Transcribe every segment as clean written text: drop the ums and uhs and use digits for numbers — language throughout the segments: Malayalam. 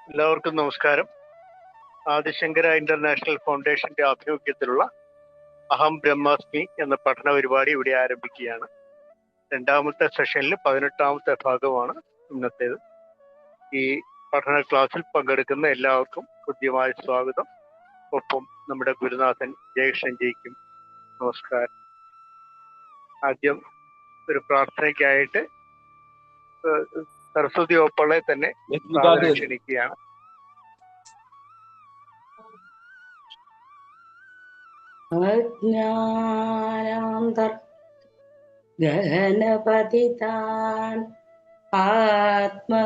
എല്ലാവർക്കും നമസ്കാരം. ആദിശങ്കര ഇന്റർനാഷണൽ ഫൗണ്ടേഷന്റെ ആഭിമുഖ്യത്തിലുള്ള അഹം ബ്രഹ്മാസ്മി എന്ന പഠന പരിപാടി ഇവിടെ ആരംഭിക്കുകയാണ്. രണ്ടാമത്തെ സെഷനിൽ 18ാമത്തെ ഭാഗമാണ് ഇന്നത്തേത്. ഈ പഠന ക്ലാസ്സിൽ പങ്കെടുക്കുന്ന എല്ലാവർക്കും ഹൃദ്യമായ സ്വാഗതം. ഒപ്പം നമ്മുടെ ഗുരുനാഥൻ ജയകൃഷ്ണൻ ജിക്കും നമസ്കാരം. ആദ്യം ഒരു പ്രാർത്ഥനയ്ക്കായിട്ട് സരസ്വതി ഓപ്പളെ തന്നെ ക്ഷണിക്കുകയാണ്. ഗഹനപതിതാൻ ആത്മവിദ്യോപദേശൈഃ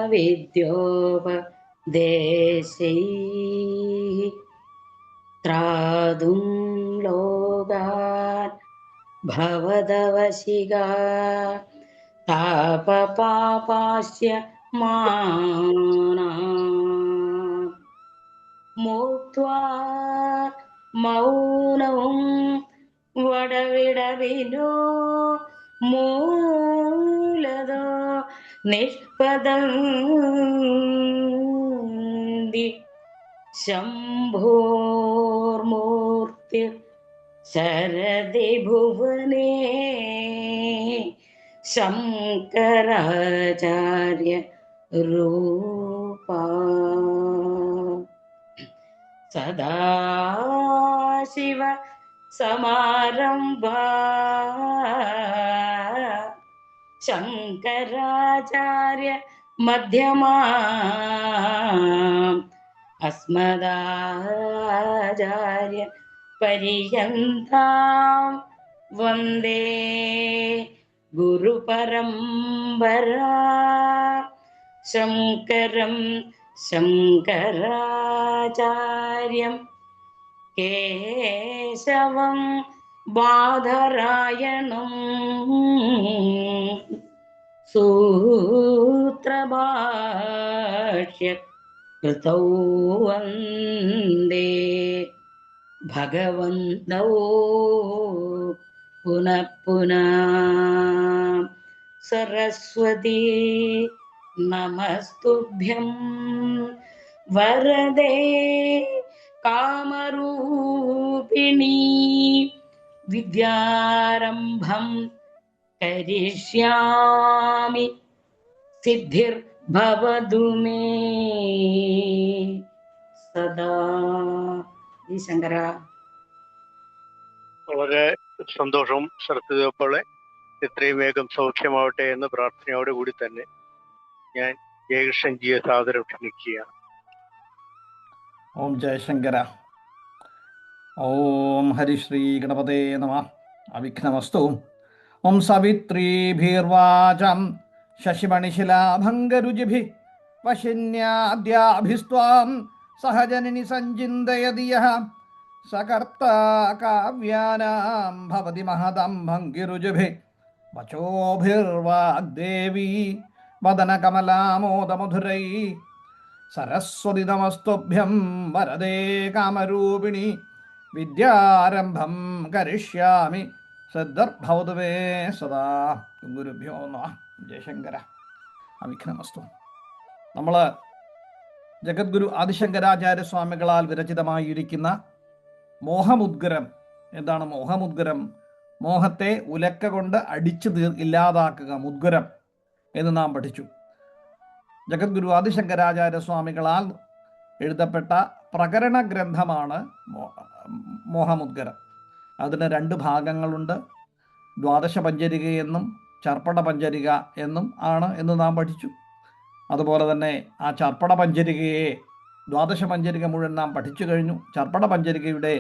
ത്രാതും ലോകാൻ ഭവദവശികാ താപപാപാസ്യ മാനാം മുക്ത്വാ മൗനവും വടവിടവിനോ മൂലതോ നിഷ്പദന്തി ശംഭോർമൂർത്തി ശരദി ഭുവനേ ശങ്കരാചാര്യ രൂപാ സദാശിവ സമാരംഭാ ശങ്കരാചാര്യ മധ്യമാ അസ്മദാചാര്യ പര്യന്താം വന്ദേ ഗുരുപരമ്പരാ ശങ്കരം ശങ്കരാചാര്യം കേശവം ബാദരായണം സൂത്രഭാഷ്യ കൃതൗ വന്ദേ ഭഗവന്തോ പുനഃ പുനഃ സരസ്വതി നമസ്തുഭ്യം വരദേ കാമരൂപിണി വിദ്യാരംഭം കരിഷ്യാമി സിദ്ധിർഭവതു മേ സദാ. ശങ്കര. വളരെ സന്തോഷം സരസ്വതി ഓപ്പളെ. എത്രയും വേഗം സൗഖ്യമാവട്ടെ എന്ന പ്രാർത്ഥനയോടെ കൂടി തന്നെ ഞാൻ ജയകൃഷ്ണൻ ജിയെ സാദരം ക്ഷണിക്കുകയാണ്. ഓം ജയശങ്കര. ഓം ഹരിശ്രീ ഗണപതേ നമഃ. അവിഘ്നമസ്തു. ഓം സവിത്രീഭിർവാചം ശശിമണിശിലാഭംഗരുചിഭിः വശിന്യാദ്യാഭിസ്ത്വാം സഹജനനി സഞ്ചിന്തയതി യഃ സകർത്താ കാവ്യാനാം ഭവതി മഹതം ഭംഗിരുചിഭിः വചോഭിർവാഗ്ദേവീ വദനകമലാമോദമധുരൈः സരസ്വതി നമസ്തുഭ്യം വരദേ കാമരൂപിണി വിദ്യാരംഭം കരിഷ്യാമി സിദ്ധിർഭവതു മേ സദാ. ഗുരുഭ്യോ നമഃ. ജയശങ്കര. അവിഘ്നമസ്തു. നമ്മൾ ജഗദ്ഗുരു ആദിശങ്കരാചാര്യസ്വാമികളാൽ വിരചിതമായിരിക്കുന്ന മോഹമുദ്ഗരം. എന്താണ് മോഹമുദ്ഗരം? മോഹത്തെ ഉലക്ക കൊണ്ട് അടിച്ചു ഇല്ലാതാക്കുക, മുദ്ഗരം എന്ന് നാം പഠിച്ചു. ജഗദ്ഗുരു ആദിശങ്കരാചാര്യസ്വാമികളാൽ എഴുതപ്പെട്ട പ്രകരണ ഗ്രന്ഥമാണ് മോഹമുദ്ഗരം. അതിന് 2 ഭാഗങ്ങളുണ്ട്. ദ്വാദശ പഞ്ചരിക എന്നും ചർപ്പട പഞ്ചരിക എന്നും ആണ് എന്ന് നാം പഠിച്ചു. അതുപോലെ തന്നെ ആ ചർപ്പട പഞ്ചരികയെ, ദ്വാദശ പഞ്ചരിക മുഴുവൻ നാം പഠിച്ചു കഴിഞ്ഞു. ചർപ്പട പഞ്ചരികയുടെ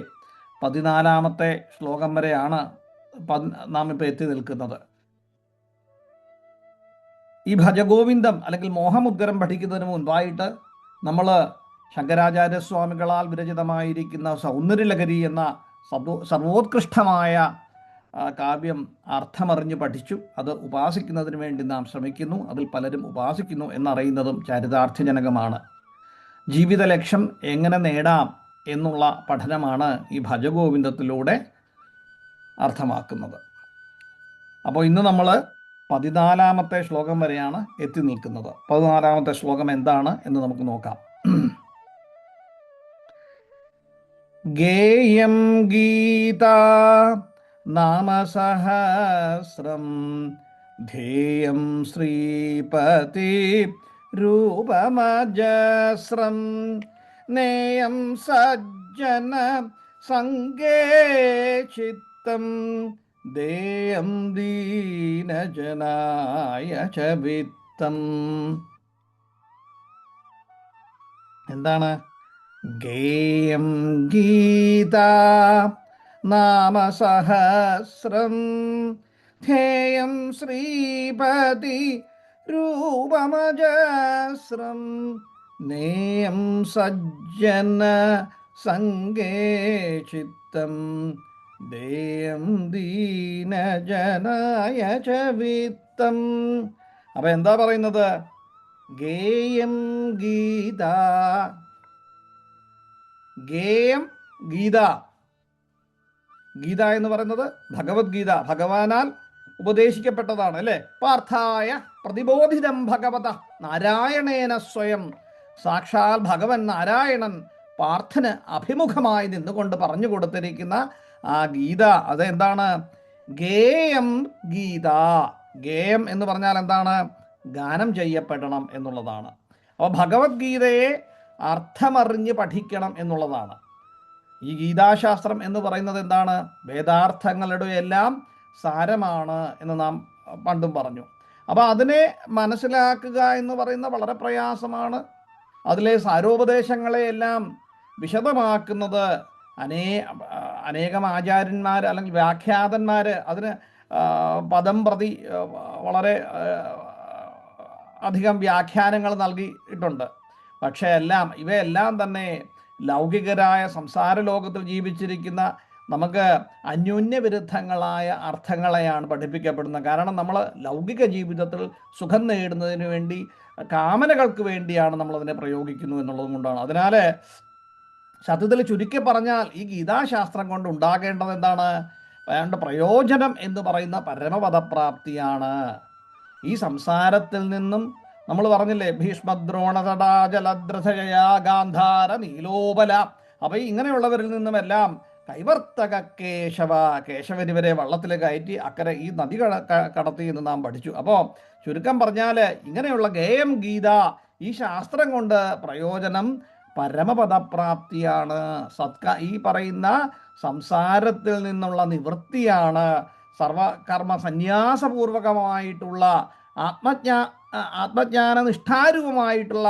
14ാമത്തെ ശ്ലോകം വരെയാണ് നാം ഇപ്പോൾ എത്തി നിൽക്കുന്നത്. ഈ ഭജഗോവിന്ദം അല്ലെങ്കിൽ മോഹമുദ്ഗരം പഠിക്കുന്നതിന് മുൻപായിട്ട് നമ്മൾ ശങ്കരാചാര്യസ്വാമികളാൽ വിരചിതമായിരിക്കുന്ന സൗന്ദര്യലഹരി എന്ന സർവോത്കൃഷ്ടമായ കാവ്യം അർത്ഥമറിഞ്ഞ് പഠിച്ചു. അത് ഉപാസിക്കുന്നതിന് വേണ്ടി നാം ശ്രമിക്കുന്നു. അതിൽ പലരും ഉപാസിക്കുന്നു എന്നറിയുന്നതും ചരിതാർത്ഥജനകമാണ്. ജീവിത ലക്ഷ്യം എങ്ങനെ നേടാം എന്നുള്ള പഠനമാണ് ഈ ഭജഗോവിന്ദത്തിലൂടെ അർത്ഥമാക്കുന്നത്. അപ്പോൾ ഇന്ന് നമ്മൾ 14ാമത്തെ ശ്ലോകം വരെയാണ് എത്തി നിൽക്കുന്നത്. 14ാമത്തെ ശ്ലോകം എന്താണ് എന്ന് നമുക്ക് നോക്കാം. ഗേയം ഗീതാ നാമസഹസ്രം ധേയം ശ്രീപതി രൂപമജസ്രം നേയം സജ്ജന സംഗേ ചിത്തം ദേയം ദീനജനായ ച വിത്തം. എന്താണ്? ഗേയം ഗീതാ നാമസഹസ്രം ധേയം ശ്രീപതി രൂപമജസ്രം നേയം സജ്ജന സംഗേ ചിത്തം ദേയം ദീനജനായ ച വിത്തം. അപ്പൊ എന്താ പറയുന്നത്? ഗേയം ഗീത, ഗേയം ഗീത. ഗീത എന്ന് പറയുന്നത് ഭഗവത്ഗീത, ഭഗവാനാൽ ഉപദേശിക്കപ്പെട്ടതാണ് അല്ലേ? പാർത്ഥായ പ്രതിബോധിതം ഭഗവത നാരായണേന സ്വയം. സാക്ഷാൽ ഭഗവൻ നാരായണൻ പാർത്ഥന് അഭിമുഖമായി നിന്നുകൊണ്ട് പറഞ്ഞു കൊടുത്തിരിക്കുന്ന ആ ഗീത, അതെന്താണ്? ഗേയം ഗീത. ഗേയം എന്ന് പറഞ്ഞാൽ എന്താണ്? ഗാനം ചെയ്യപ്പെടണം എന്നുള്ളതാണ്. അപ്പോൾ ഭഗവത്ഗീതയെ അർത്ഥമറിഞ്ഞ് പഠിക്കണം എന്നുള്ളതാണ്. ഈ ഗീതാശാസ്ത്രം എന്ന് പറയുന്നത് എന്താണ്? വേദാർത്ഥങ്ങളുടെ എല്ലാം സാരമാണ് എന്ന് നാം പണ്ടും പറഞ്ഞു. അപ്പോൾ അതിനെ മനസ്സിലാക്കുക എന്ന് പറയുന്ന വളരെ പ്രയാസമാണ്. അതിലെ സാരോപദേശങ്ങളെയെല്ലാം വിശദമാക്കുന്നത് അനേകം ആചാര്യന്മാർ അല്ലെങ്കിൽ വ്യാഖ്യാതന്മാർ അതിന് പദം പ്രതി വളരെ അധികം വ്യാഖ്യാനങ്ങൾ നൽകിയിട്ടുണ്ട്. പക്ഷേ ഇവയെല്ലാം തന്നെ ലൗകികരായ സംസാര ലോകത്തിൽ ജീവിച്ചിരിക്കുന്ന നമുക്ക് അന്യോന്യവിരുദ്ധങ്ങളായ അർത്ഥങ്ങളെയാണ് പഠിപ്പിക്കപ്പെടുന്നത്. കാരണം നമ്മൾ ലൗകിക ജീവിതത്തിൽ സുഖം നേടുന്നതിന് വേണ്ടി, കാമനകൾക്ക് വേണ്ടിയാണ് നമ്മളതിനെ പ്രയോഗിക്കുന്നു എന്നുള്ളത് കൊണ്ടാണ്. അതിനാൽ സത്യത്തിൽ ചുരുക്കി പറഞ്ഞാൽ ഈ ഗീതാശാസ്ത്രം കൊണ്ട് ഉണ്ടാകേണ്ടത് എന്താണ്? വേണ്ട പ്രയോജനം എന്ന് പറയുന്ന പരമപദപ്രാപ്തിയാണ്. ഈ സംസാരത്തിൽ നിന്നും നമ്മൾ പറഞ്ഞില്ലേ, ഭീഷ്മദ്രോണതടാ ജലദ്രഥജയ ഗാന്ധാര നീലോപല. അപ്പോൾ ഇങ്ങനെയുള്ളവരിൽ നിന്നുമെല്ലാം കൈവർത്തക കേശവ, കേശവൻ ഇവരെ വള്ളത്തിൽ കയറ്റി അക്കരെ ഈ നദി കടത്തി എന്ന് നാം പഠിച്ചു. അപ്പോൾ ചുരുക്കം പറഞ്ഞാൽ ഇങ്ങനെയുള്ള ഗേയം ഗീത, ഈ ശാസ്ത്രം കൊണ്ട് പ്രയോജനം പരമപദപ്രാപ്തിയാണ്. ഈ പറയുന്ന സംസാരത്തിൽ നിന്നുള്ള നിവൃത്തിയാണ്. സർവകർമ്മ സന്യാസപൂർവകമായിട്ടുള്ള ആത്മജ്ഞാന നിഷ്ഠാരൂപമായിട്ടുള്ള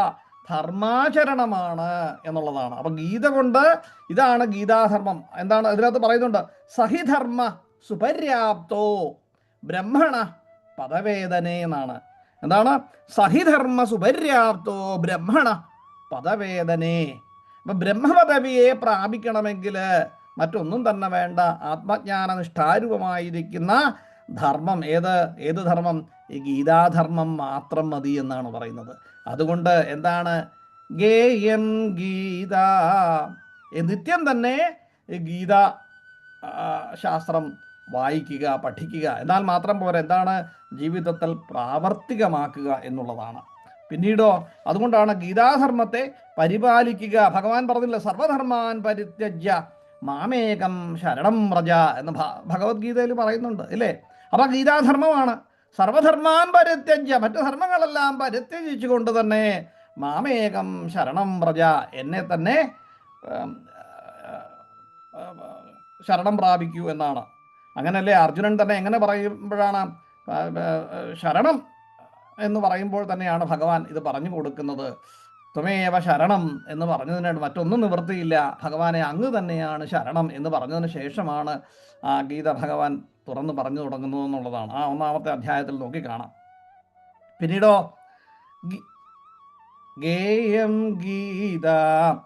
ധർമാചരണമാണ് എന്നുള്ളതാണ്. അപ്പം ഗീത കൊണ്ട് ഇതാണ് ഗീതാധർമ്മം. എന്താണ് അതിനകത്ത് പറയുന്നുണ്ട്? സഹിധർമ്മ സുപര്യാപ്തോ ബ്രഹ്മണ പദവേദനേ എന്നാണ്. എന്താണ്? സഹിധർമ്മ സുപര്യാപ്തോ ബ്രഹ്മണ പദവേദനേ. അപ്പം ബ്രഹ്മപദവിയെ പ്രാപിക്കണമെങ്കിൽ മറ്റൊന്നും തന്നെ വേണ്ട, ആത്മജ്ഞാന നിഷ്ഠാരൂപമായിരിക്കുന്ന ധർമ്മം. ഏത് ധർമ്മം? ഈ ഗീതാധർമ്മം മാത്രം മതി എന്നാണ് പറയുന്നത്. അതുകൊണ്ട് എന്താണ്? ഗേയം ഗീത, നിത്യം തന്നെ ഗീത ശാസ്ത്രം വായിക്കുക, പഠിക്കുക. എന്നാൽ മാത്രം പോരാ, എന്താണ്? ജീവിതത്തിൽ പ്രാവർത്തികമാക്കുക എന്നുള്ളതാണ്. പിന്നീടോ അതുകൊണ്ടാണ് ഗീതാധർമ്മത്തെ പരിപാലിക്കുക. ഭഗവാൻ പറഞ്ഞില്ല, സർവധർമാൻ പരിത്യജ്യ മാമേകം ശരണം വ്രജ എന്ന് ഭഗവത്ഗീതയിൽ പറയുന്നുണ്ട് ഇല്ലേ? അപ്പം ഗീതാധർമ്മമാണ്. സർവധർമാൻ പരിത്യജ്യ, മറ്റു ധർമ്മങ്ങളെല്ലാം പരിത്യജിച്ചുകൊണ്ട് തന്നെ മാമേകം ശരണം വ്രജ, എന്നെ തന്നെ ശരണം പ്രാപിക്കൂ എന്നാണ്. അങ്ങനല്ലേ അർജുനൻ തന്നെ എങ്ങനെ പറയുമ്പോഴാണ് ശരണം എന്ന് പറയുമ്പോൾ തന്നെയാണ് ഭഗവാൻ ഇത് പറഞ്ഞു കൊടുക്കുന്നത്. ത്വമേവ ശരണം എന്ന് പറഞ്ഞതിനാണ്, മറ്റൊന്നും നിവൃത്തിയില്ല, ഭഗവാനെ അങ്ങ് തന്നെയാണ് ശരണം എന്ന് പറഞ്ഞതിന് ശേഷമാണ് ആ ഗീത ഭഗവാൻ തുറന്ന് പറഞ്ഞു തുടങ്ങുന്നത് എന്നുള്ളതാണ്. ആ 1-ാമത്തെ അധ്യായത്തിൽ നോക്കി കാണാം. പിന്നീടോ ഗേയം ഗീത,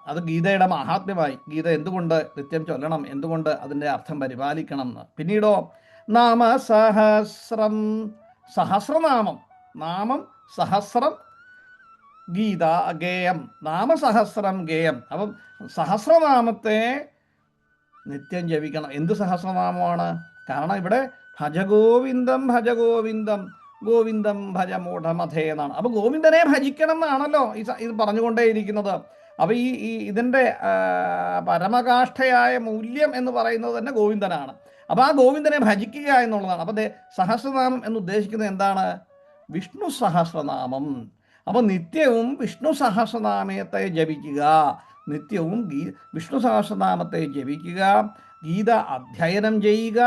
അത് ഗീതയുടെ മഹാത്മ്യമായി. ഗീത എന്തുകൊണ്ട് നിത്യം ചൊല്ലണം, എന്തുകൊണ്ട് അതിൻ്റെ അർത്ഥം പരിപാലിക്കണം എന്ന്. പിന്നീടോ നാമസഹസ്രം, സഹസ്രനാമം, നാമം സഹസ്രം ഗീത ഗേയം, നാമസഹസ്രം ഗേയം. അപ്പം സഹസ്രനാമത്തെ നിത്യം ജപിക്കണം. എന്ത് സഹസ്രനാമമാണ്? കാരണം ഇവിടെ ഭജഗോവിന്ദം ഭജഗോവിന്ദം, ഗോവിന്ദം ഭജ മൂഢമധേ എന്നാണ്. അപ്പോൾ ഗോവിന്ദനെ ഭജിക്കണം എന്നാണല്ലോ ഇത് പറഞ്ഞുകൊണ്ടേയിരിക്കുന്നത്. അപ്പോൾ ഇതിൻ്റെ പരമകാഷ്ഠയായ മൂല്യം എന്ന് പറയുന്നത് തന്നെ ഗോവിന്ദനാണ്. അപ്പോൾ ആ ഗോവിന്ദനെ ഭജിക്കുക എന്നുള്ളതാണ്. അപ്പോൾ സഹസ്രനാമം എന്ന് ഉദ്ദേശിക്കുന്നത് എന്താണ്? വിഷ്ണു സഹസ്രനാമം. അപ്പോൾ നിത്യവും വിഷ്ണു സഹസ്രനാമത്തെ ജപിക്കുക, നിത്യവും വിഷ്ണു സഹസ്രനാമത്തെ ജപിക്കുക, ഗീത അധ്യയനം ചെയ്യുക,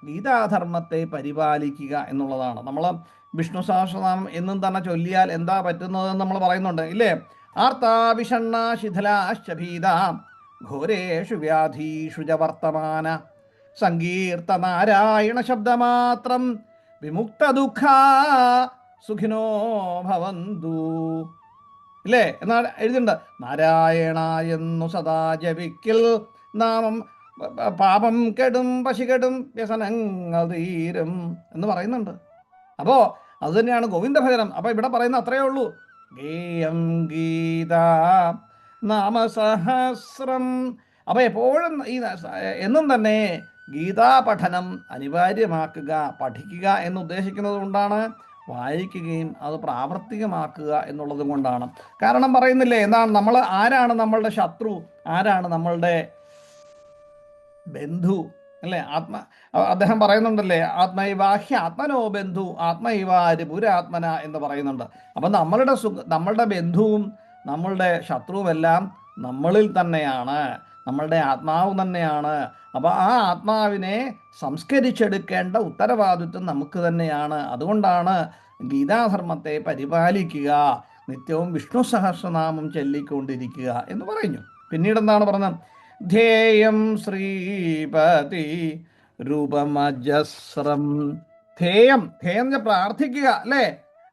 ഗീതാധർമ്മത്തെ പരിപാലിക്കുക എന്നുള്ളതാണ്. നമ്മൾ വിഷ്ണു സഹസ്രനാമം എന്നും തന്നെ ചൊല്ലിയാൽ എന്താ പറ്റുന്നതെന്ന് നമ്മൾ പറയുന്നുണ്ട് ഇല്ലേ? ആർത്താവിഷണ്ണ ശിഥിലാശ്ചഭീത ഘോരേഷു വ്യാധീഷു ച വർത്തമാന സങ്കീർത്ത നാരായണ ശബ്ദമാത്രം വിമുക്ത ദുഃഖ സുഖിനോ ഭവന്തു ഇല്ലേ എന്നാണ് എഴുതിണ്ട്. നാരായണ എന്നു സദാ ജപിക്കിൽ നാമം പാപം കെടും പശി കെടും വ്യസനങ്ങൾ തീരും എന്ന് പറയുന്നുണ്ട്. അപ്പോൾ അത് തന്നെയാണ് ഗോവിന്ദഭജനം. അപ്പോൾ ഇവിടെ പറയുന്ന അത്രയേ ഉള്ളൂ. ഗേയം ഗീത നാമസഹസ്രം. അപ്പോൾ എപ്പോഴും എന്നും തന്നെ ഗീതാ പഠനം അനിവാര്യമാക്കുക, പഠിക്കുക എന്ന് ഉദ്ദേശിക്കുന്നത് കൊണ്ടാണ് വായിക്കുകയും അത് പ്രാവർത്തികമാക്കുക എന്നുള്ളത് കൊണ്ടാണ്. കാരണം പറയുന്നില്ലേ എന്താണ്, ആരാണ് നമ്മളുടെ ശത്രു, ആരാണ് നമ്മളുടെ ബന്ധു അല്ലേ? അദ്ദേഹം പറയുന്നുണ്ടല്ലേ, ആത്മൈവാഹ്യ ആത്മനോ ബന്ധു ആത്മൈവാര് പുരാത്മന എന്ന് പറയുന്നുണ്ട്. അപ്പം നമ്മളുടെ ബന്ധുവും നമ്മളുടെ ശത്രുവുമെല്ലാം നമ്മളിൽ തന്നെയാണ്, നമ്മളുടെ ആത്മാവ് തന്നെയാണ്. അപ്പോൾ ആ ആത്മാവിനെ സംസ്കരിച്ചെടുക്കേണ്ട ഉത്തരവാദിത്വം നമുക്ക് തന്നെയാണ്. അതുകൊണ്ടാണ് ഗീതാധർമ്മത്തെ പരിപാലിക്കുക, നിത്യവും വിഷ്ണു സഹസ്രനാമം ചൊല്ലിക്കൊണ്ടിരിക്കുക എന്ന് പറഞ്ഞു. പിന്നീട് എന്താണ് പറഞ്ഞത്? ധ്യേയം ശ്രീപതി രൂപമജസ്രം. ധ്യേയം പ്രാർത്ഥിക്കുക അല്ലേ?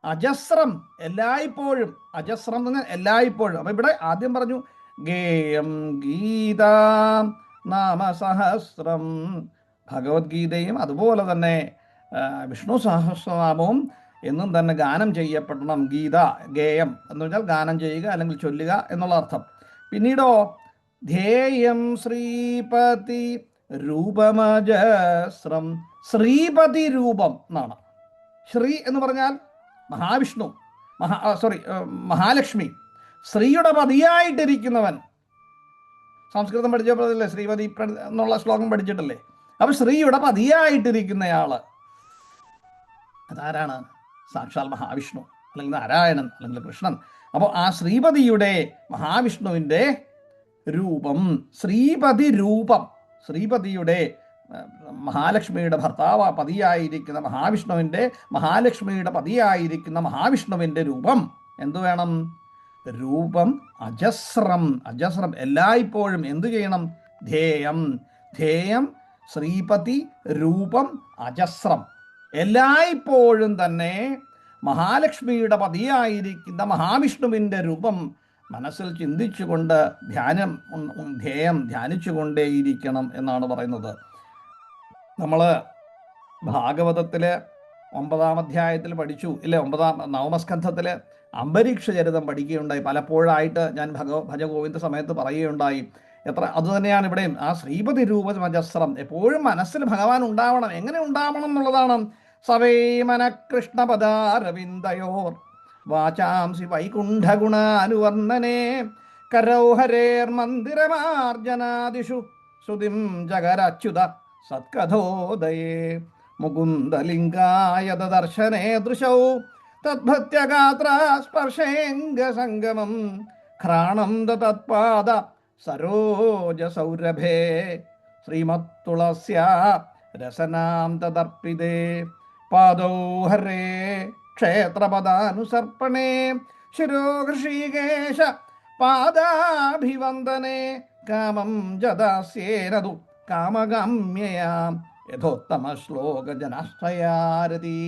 അജസ്രം എല്ലായ്പ്പോഴും, അജസ്രം എന്ന് പറഞ്ഞാൽ എല്ലായ്പ്പോഴും. അപ്പം ഇവിടെ ആദ്യം പറഞ്ഞു ഗേയം ഗീത നാമസഹസ്രം, ഭഗവത്ഗീതയും അതുപോലെ തന്നെ വിഷ്ണു സഹസ്രനാമവും എന്നും തന്നെ ഗാനം ചെയ്യപ്പെടണം. ഗീത ഗേയം എന്ന് പറഞ്ഞാൽ ഗാനം ചെയ്യുക അല്ലെങ്കിൽ ചൊല്ലുക എന്നുള്ള അർത്ഥം. പിന്നീടോ ധ്യേയം ശ്രീപതി രൂപമജസ്രം, ശ്രീപതി രൂപം എന്നാണ്. ശ്രീ എന്ന് പറഞ്ഞാൽ മഹാവിഷ്ണു, മഹാലക്ഷ്മി, ശ്രീയുടെ പതിയായിട്ടിരിക്കുന്നവൻ. സംസ്കൃതം പഠിച്ചപ്പോഴല്ലേ ശ്രീപതി എന്നുള്ള ശ്ലോകം പഠിച്ചിട്ടല്ലേ? അപ്പൊ ശ്രീയുടെ പതിയായിട്ടിരിക്കുന്നയാള് അതാരാണ്? സാക്ഷാൽ മഹാവിഷ്ണു അല്ലെങ്കിൽ നാരായണൻ അല്ലെങ്കിൽ കൃഷ്ണൻ. അപ്പോൾ ആ ശ്രീപതിയുടെ മഹാവിഷ്ണുവിൻ്റെ രൂപം, ശ്രീപതി രൂപം, ശ്രീപതിയുടെ മഹാലക്ഷ്മിയുടെ ഭർത്താവ് പതിയായിരിക്കുന്ന മഹാലക്ഷ്മിയുടെ പതിയായിരിക്കുന്ന മഹാവിഷ്ണുവിൻ്റെ രൂപം എന്തു വേണം? രൂപം അജസ്രം, എല്ലായ്പ്പോഴും എന്തു ചെയ്യണം? ധ്യേയം ശ്രീപതി രൂപം അജസ്രം. എല്ലായ്പ്പോഴും തന്നെ മഹാലക്ഷ്മിയുടെ പതിയായിരിക്കുന്ന മഹാവിഷ്ണുവിൻ്റെ രൂപം മനസ്സിൽ ചിന്തിച്ചുകൊണ്ട് ധ്യാനിച്ചുകൊണ്ടേയിരിക്കണം എന്നാണ് പറയുന്നത്. നമ്മൾ ഭാഗവതത്തിലെ 9-ാം അധ്യായത്തിൽ പഠിച്ചു ഇല്ലേ? 9-ാം അംബരീക്ഷ ചരിതം പഠിക്കുകയുണ്ടായി. പലപ്പോഴായിട്ട് ഞാൻ ഭജഗോവിന്ദ സമയത്ത് പറയുകയുണ്ടായി. അതുതന്നെയാണ് ഇവിടെയും. ആ ശ്രീപതി രൂപമജസ്രം എപ്പോഴും മനസ്സിൽ ഭഗവാൻ ഉണ്ടാവണം. എങ്ങനെ ഉണ്ടാവണം എന്നുള്ളതാണ്. സവൈമന കൃഷ്ണപദാരവിന്ദയോർ വാചാംസി വൈകുണ്ഠഗുണാനുവർണ്ണനേ കരൗഹരേർ മന്ദിരമാർജനാദിഷു ശ്രുതിം ജഗരച്യുത സത്കഥോദയേ മുകുന്ദലിംഗായ ദർശനേ ദൃശൗ തദ്ഭക്ത്യഗാത്ര സ്പർശേംഗസംഗമം ഘ്രാണം തത്പാദ സരോജസൗരഭേ ശ്രീമത്തുളസ്യാ രസനാം തദർപ്പിതേ പാദൗ ഹരേ ക്ഷേത്രപദാനുസർപ്പണേ ശിരോഹൃഷീകേശ പാദാഭിവന്ദനേ കാമം ജദാസ്യേനതു കാമഗമ്യയാം യഥോത്തമ ശ്ലോക ജനാശ്രയാരതി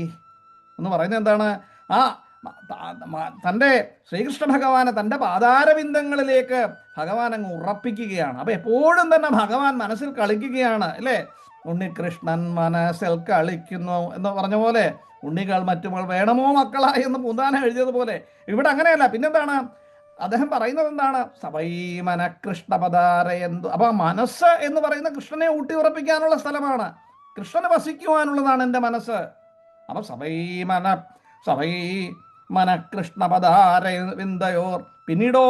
എന്ന് പറയുന്നത് എന്താണ്? തൻ്റെ ശ്രീകൃഷ്ണ ഭഗവാനെ തൻ്റെ പാതാരവിന്ദങ്ങളിലേക്ക് ഭഗവാൻ അങ്ങ് ഉറപ്പിക്കുകയാണ്. അപ്പം എപ്പോഴും തന്നെ ഭഗവാൻ മനസ്സിൽ കളിക്കുകയാണ് അല്ലേ? ഉണ്ണികൃഷ്ണൻ മനസ്സിൽ കളിക്കുന്നു എന്ന് പറഞ്ഞ പോലെ ഉണ്ണികൾ മറ്റുമകൾ വേണമോ മക്കളായി എന്ന് പൂന്താനം എഴുതിയതുപോലെ ഇവിടെ അങ്ങനെയല്ല. പിന്നെന്താണ് അദ്ദേഹം പറയുന്നത്? എന്താണ്? സവൈമന കൃഷ്ണപദാര എന്തു. അപ്പം മനസ്സ് എന്ന് പറയുന്ന കൃഷ്ണനെ ഊട്ടി ഉറപ്പിക്കാനുള്ള സ്ഥലമാണ്, കൃഷ്ണന് വസിക്കുവാനുള്ളതാണ് എൻ്റെ മനസ്സ്. അപ്പം സവൈമന സവൈ മനഃകൃഷ്ണപദാരവിന്ദയോർ. പിന്നീടോ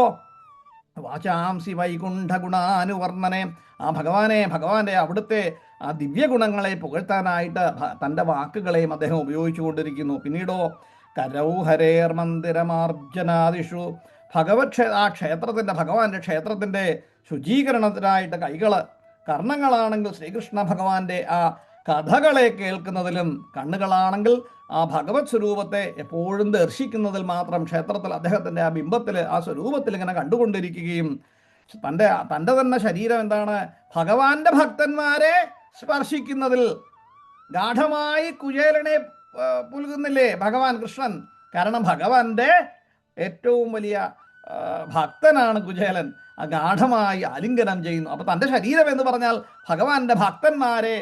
വാചാംസി വൈകുണ്ഠ ഗുണാനുവർണ്ണനെ, ആ ഭഗവാന്റെ അവിടുത്തെ ആ ദിവ്യഗുണങ്ങളെ പുകഴ്ത്താനായിട്ട് തൻ്റെ വാക്കുകളെയും അദ്ദേഹം ഉപയോഗിച്ചു കൊണ്ടിരിക്കുന്നു. പിന്നീടോ കരൗഹരേർ മന്ദിരമാർജനാദിഷു, ആ ക്ഷേത്രത്തിൻ്റെ ഭഗവാന്റെ ക്ഷേത്രത്തിൻ്റെ ശുചീകരണത്തിനായിട്ട് കൈകൾ, കർണങ്ങളാണെങ്കിൽ ശ്രീകൃഷ്ണ ഭഗവാന്റെ ആ കഥകളെ കേൾക്കുന്നതിലും, കണ്ണുകളാണെങ്കിൽ ആ ഭഗവത് സ്വരൂപത്തെ എപ്പോഴും ദർശിക്കുന്നതിൽ മാത്രം ക്ഷേത്രത്തിൽ അദ്ദേഹത്തിൻ്റെ ആ ബിംബത്തിൽ, ആ സ്വരൂപത്തിൽ ഇങ്ങനെ കണ്ടുകൊണ്ടിരിക്കുകയും, തൻ്റെ തന്നെ ശരീരം എന്താണ് ഭഗവാന്റെ ഭക്തന്മാരെ സ്പർശിക്കുന്നതിൽ ഗാഠമായി കുചേലനെ പുൽകുന്നില്ലേ ഭഗവാൻ കൃഷ്ണൻ. കാരണം ഭഗവാന്റെ ഏറ്റവും വലിയ ഭക്തനാണ് കുചേലൻ. ആ ഗാഠമായി ആലിംഗനം ചെയ്യുന്നു. അപ്പോൾ തൻ്റെ ശരീരം എന്ന് പറഞ്ഞാൽ ഭഗവാന്റെ ഭക്തന്മാരെ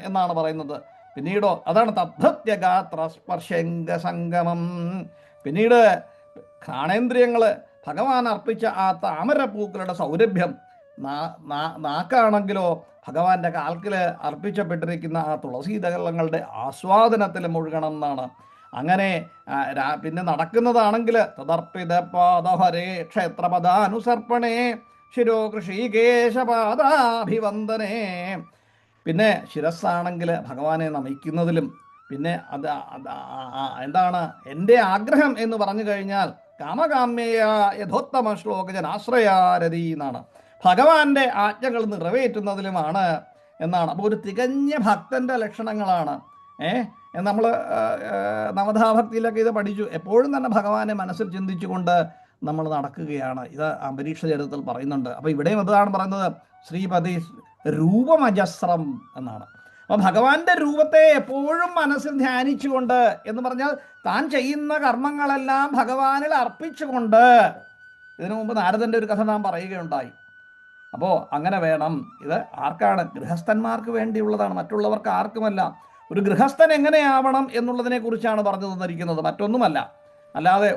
എന്നാണ് പറയുന്നത്. പിന്നീടോ അതാണ് തദ്ധത്യഗാത്ര സ്പർശംഗ സംഗമം. പിന്നീട് ഘ്രാണേന്ദ്രിയങ്ങൾ ഭഗവാൻ അർപ്പിച്ച ആ താമരപ്പൂക്കളുടെ സൗരഭ്യം, നാക്കാണെങ്കിലോ ഭഗവാന്റെ കാൽക്കിൽ അർപ്പിച്ചപ്പെട്ടിരിക്കുന്ന ആ തുളസീതകളുടെ ആസ്വാദനത്തിൽ മുഴുകണം എന്നാണ്. അങ്ങനെ പിന്നെ നടക്കുന്നതാണെങ്കിൽ തദർപ്പിത പാദഹരേ ക്ഷേത്രപദാനുസർപ്പണേ ശിരോ കൃഷികേശപാദാഭിവന്ദനേ. പിന്നെ ശിരസ്സാണെങ്കിൽ ഭഗവാനെ നമിക്കുന്നതിലും, പിന്നെ എന്താണ് എൻ്റെ ആഗ്രഹം എന്ന് പറഞ്ഞു കഴിഞ്ഞാൽ കാമകാമ്യേയ യഥോത്തമ ശ്ലോകജനാശ്രയാരതി എന്നാണ്, ഭഗവാന്റെ ആജ്ഞകൾ നിറവേറ്റുന്നതിലുമാണ് എന്നാണ്. അപ്പോൾ ഒരു തികഞ്ഞ ഭക്തൻ്റെ ലക്ഷണങ്ങളാണ്. നമ്മൾ നവധാഭക്തിയിലൊക്കെ ഇത് പഠിച്ചു. എപ്പോഴും തന്നെ ഭഗവാനെ മനസ്സിൽ ചിന്തിച്ചുകൊണ്ട് നമ്മൾ നടക്കുകയാണ്. ഇത് അംബരീഷ ചരിത്രത്തിൽ പറയുന്നുണ്ട്. അപ്പോൾ ഇവിടെയും അതാണ് പറയുന്നത്, ശ്രീപതി രൂപമജസ്രം എന്നാണ്. അപ്പോൾ ഭഗവാന്റെ രൂപത്തെ എപ്പോഴും മനസ്സിൽ ധ്യാനിച്ചുകൊണ്ട് എന്ന് പറഞ്ഞാൽ താൻ ചെയ്യുന്ന കർമ്മങ്ങളെല്ലാം ഭഗവാനിൽ അർപ്പിച്ചുകൊണ്ട്. ഇതിനു മുമ്പ് നാരദൻ്റെ ഒരു കഥ നാം പറയുകയുണ്ടായി. അപ്പോൾ അങ്ങനെ വേണം. ഇത് ആർക്കാണ്? ഗൃഹസ്ഥന്മാർക്ക് വേണ്ടിയുള്ളതാണ്, മറ്റുള്ളവർക്ക് ആർക്കുമല്ല. ഒരു ഗൃഹസ്ഥൻ എങ്ങനെയാവണം എന്നുള്ളതിനെ കുറിച്ചാണ് പറഞ്ഞു തന്നിരിക്കുന്നത്, മറ്റൊന്നുമല്ല. അല്ലാതെ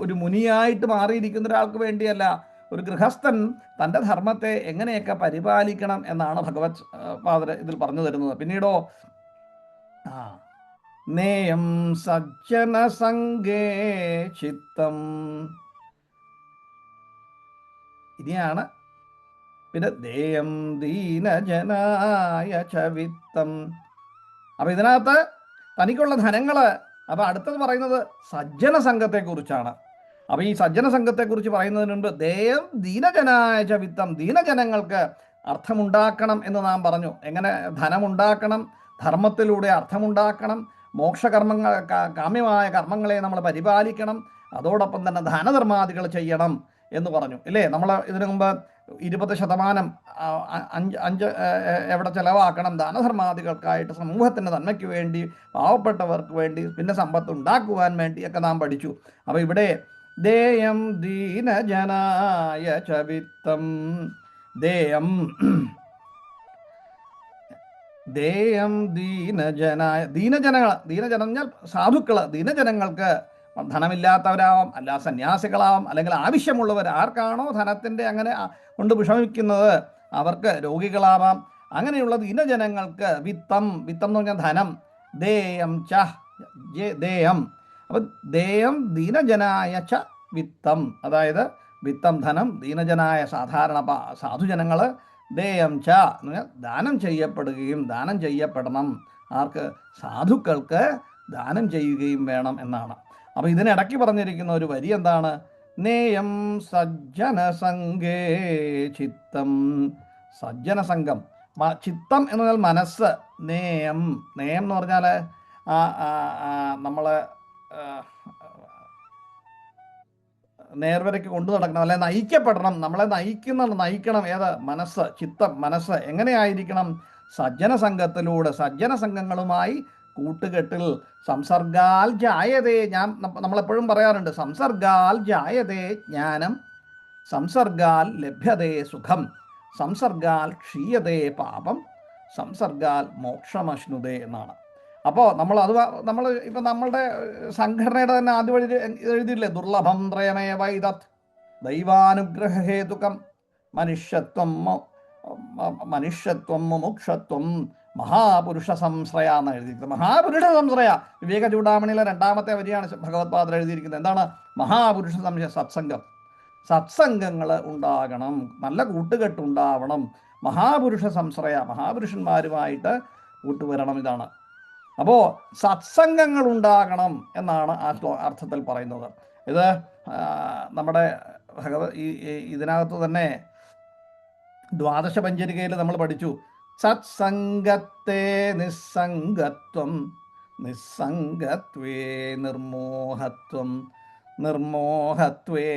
ഒരു മുനിയായിട്ട് മാറിയിരിക്കുന്ന ഒരാൾക്ക് വേണ്ടിയല്ല. ഒരു ഗൃഹസ്ഥൻ തൻ്റെ ധർമ്മത്തെ എങ്ങനെയൊക്കെ പരിപാലിക്കണം എന്നാണ് ഭഗവത് പാദർ ഇതിൽ പറഞ്ഞു തരുന്നത്. പിന്നീടോ നേയം സജ്ജന സംഗേ ചിത്തം, ഇനിയാണ്. പിന്നെ ദേയം ദീനജനായ ചവിത്തം. അപ്പം ഇതിനകത്ത് തനിക്കുള്ള ധനങ്ങൾ, അപ്പം അടുത്തത് പറയുന്നത് സജ്ജന സംഘത്തെക്കുറിച്ചാണ്. അപ്പം ഈ സജ്ജന സംഘത്തെക്കുറിച്ച് പറയുന്നതിന് മുൻപ് ദേയം ദീനജനായ ചവിത്തം, ദീനജനങ്ങൾക്ക് അർത്ഥമുണ്ടാക്കണം എന്ന് നാം പറഞ്ഞു. എങ്ങനെ ധനമുണ്ടാക്കണം? ധർമ്മത്തിലൂടെ അർത്ഥമുണ്ടാക്കണം. മോക്ഷകർമ്മങ്ങൾ, കാമ്യമായ കർമ്മങ്ങളെ നമ്മൾ പരിപാലിക്കണം. അതോടൊപ്പം തന്നെ ദാനധർമാദികൾ ചെയ്യണം എന്ന് പറഞ്ഞു ഇല്ലേ? നമ്മൾ ഇതിനു മുമ്പ് 20% എവിടെ ചെലവാക്കണം ദാനധർമാദികൾക്കായിട്ട്, സമൂഹത്തിൻ്റെ നന്മയ്ക്ക് വേണ്ടി, പാവപ്പെട്ടവർക്ക് വേണ്ടി, പിന്നെ സമ്പത്ത് ഉണ്ടാക്കുവാൻ വേണ്ടിയൊക്കെ നാം പഠിച്ചു. അപ്പോൾ ഇവിടെ ദേയം ദീനജനായ ചവിത്തം, ദേയം ദീനജനായ, ദീനജനം പറഞ്ഞാൽ സാധുക്കൾ, ദീനജനങ്ങൾക്ക് ധനമില്ലാത്തവരാവാം, അല്ല സന്യാസികളാവാം, അല്ലെങ്കിൽ ആവശ്യമുള്ളവർ, ആർക്കാണോ ധനത്തിൻ്റെ അങ്ങനെ കൊണ്ട് വിഷമിക്കുന്നത് അവർക്ക്, രോഗികളാവാം, അങ്ങനെയുള്ള ദീനജനങ്ങൾക്ക് വിത്തം എന്ന് പറഞ്ഞാൽ ധനം, ദേയം ദേയം. അപ്പം ദേയം ദീനജനായ ച വിത്തം, അതായത് വിത്തം ധനം, ദീനജനായ സാധാരണ സാധുജനങ്ങൾ, ദേയം ച എന്ന് പറഞ്ഞാൽ ദാനം ചെയ്യപ്പെടുകയും ദാനം ചെയ്യപ്പെടണം. ആർക്ക്? സാധുക്കൾക്ക് ദാനം ചെയ്യുകയും വേണം എന്നാണ്. അപ്പോൾ ഇതിനിടയ്ക്ക് പറഞ്ഞിരിക്കുന്ന ഒരു വരി എന്താണ്? നേയം സജ്ജന സംഘേ ചിത്തം, സജ്ജന സംഘം. ചിത്തം എന്ന് പറഞ്ഞാൽ മനസ്സ്. നേയം എന്ന് പറഞ്ഞാൽ നമ്മൾ നേർവരയ്ക്ക് കൊണ്ടു നടക്കണം, അല്ലെ നയിക്കപ്പെടണം, നമ്മളെ നയിക്കണം. ഏത്? മനസ്സ്, ചിത്തം, മനസ്സ്. എങ്ങനെയായിരിക്കണം? സജ്ജന സംഘത്തിലൂടെ, സജ്ജന സംഘങ്ങളുമായി കൂട്ടുകെട്ടിൽ. സംസർഗാൽ ജായതേ, നമ്മളെപ്പോഴും പറയാറുണ്ട്, സംസർഗാൽ ജായതേ ജ്ഞാനം, സംസർഗാൽ ലഭ്യതേ സുഖം, സംസർഗാൽ ക്ഷീയതേ പാപം, സംസർഗാൽ മോക്ഷമശ്നുതേ എന്നാണ്. അപ്പോൾ നമ്മൾ ഇപ്പം നമ്മളുടെ സംഘടനയുടെ തന്നെ ആദ്യം വഴി എഴുതിയില്ലേ, ദുർലഭം ത്രയമേവ ഇതത് ദൈവാനുഗ്രഹേതുകം മനുഷ്യത്വം മുമുക്ഷത്വം മഹാപുരുഷ സംശ്രയ എന്ന് എഴുതിയിരിക്കുന്നത്. മഹാപുരുഷ സംശ്രയ, വിവേക ചൂടാമണിയിലെ 2ാമത്തെ വരിയാണ് ഭഗവത്പാദർ എഴുതിയിരിക്കുന്നത്. എന്താണ് മഹാപുരുഷ സംശയ? സത്സംഗം. സത്സംഗങ്ങൾ ഉണ്ടാകണം, നല്ല കൂട്ടുകെട്ടുണ്ടാവണം, മഹാപുരുഷ സംശ്രയ, മഹാപുരുഷന്മാരുമായിട്ട് കൂട്ടുവരണം. ഇതാണ്. അപ്പോൾ സത്സംഗങ്ങൾ ഉണ്ടാകണം എന്നാണ് ആ അർത്ഥത്തിൽ പറയുന്നത്. ഇത് നമ്മുടെ ഇതിനകത്ത് തന്നെ ദ്വാദശ പഞ്ചരികയിൽ നമ്മൾ പഠിച്ചു. സത്സംഗത്തെ നിസ്സംഗത്വം, നിസ്സംഗത്വേ നിർമോഹത്വം, നിർമോഹത്വേ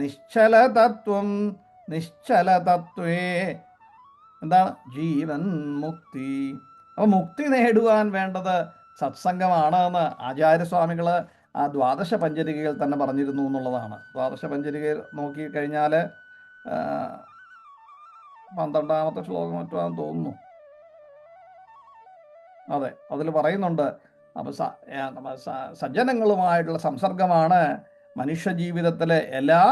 നിശ്ചലതത്വം, നിശ്ചലതത്വേ എന്താണ്? ജീവൻ മുക്തി. അപ്പോൾ മുക്തി നേടുവാൻ വേണ്ടത് സത്സംഗമാണ് എന്ന് ആചാര്യസ്വാമികൾ ആ ദ്വാദശ പഞ്ചരികയിൽ തന്നെ പറഞ്ഞിരുന്നു എന്നുള്ളതാണ്. ദ്വാദശ പഞ്ചരികയിൽ നോക്കിക്കഴിഞ്ഞാൽ 12ാമത്തെ ശ്ലോകം മറ്റാന്ന് തോന്നുന്നു. അതെ, അതിൽ പറയുന്നുണ്ട്. അപ്പോൾ സജ്ജനങ്ങളുമായിട്ടുള്ള സംസർഗമാണ് മനുഷ്യ ജീവിതത്തിലെ എല്ലാ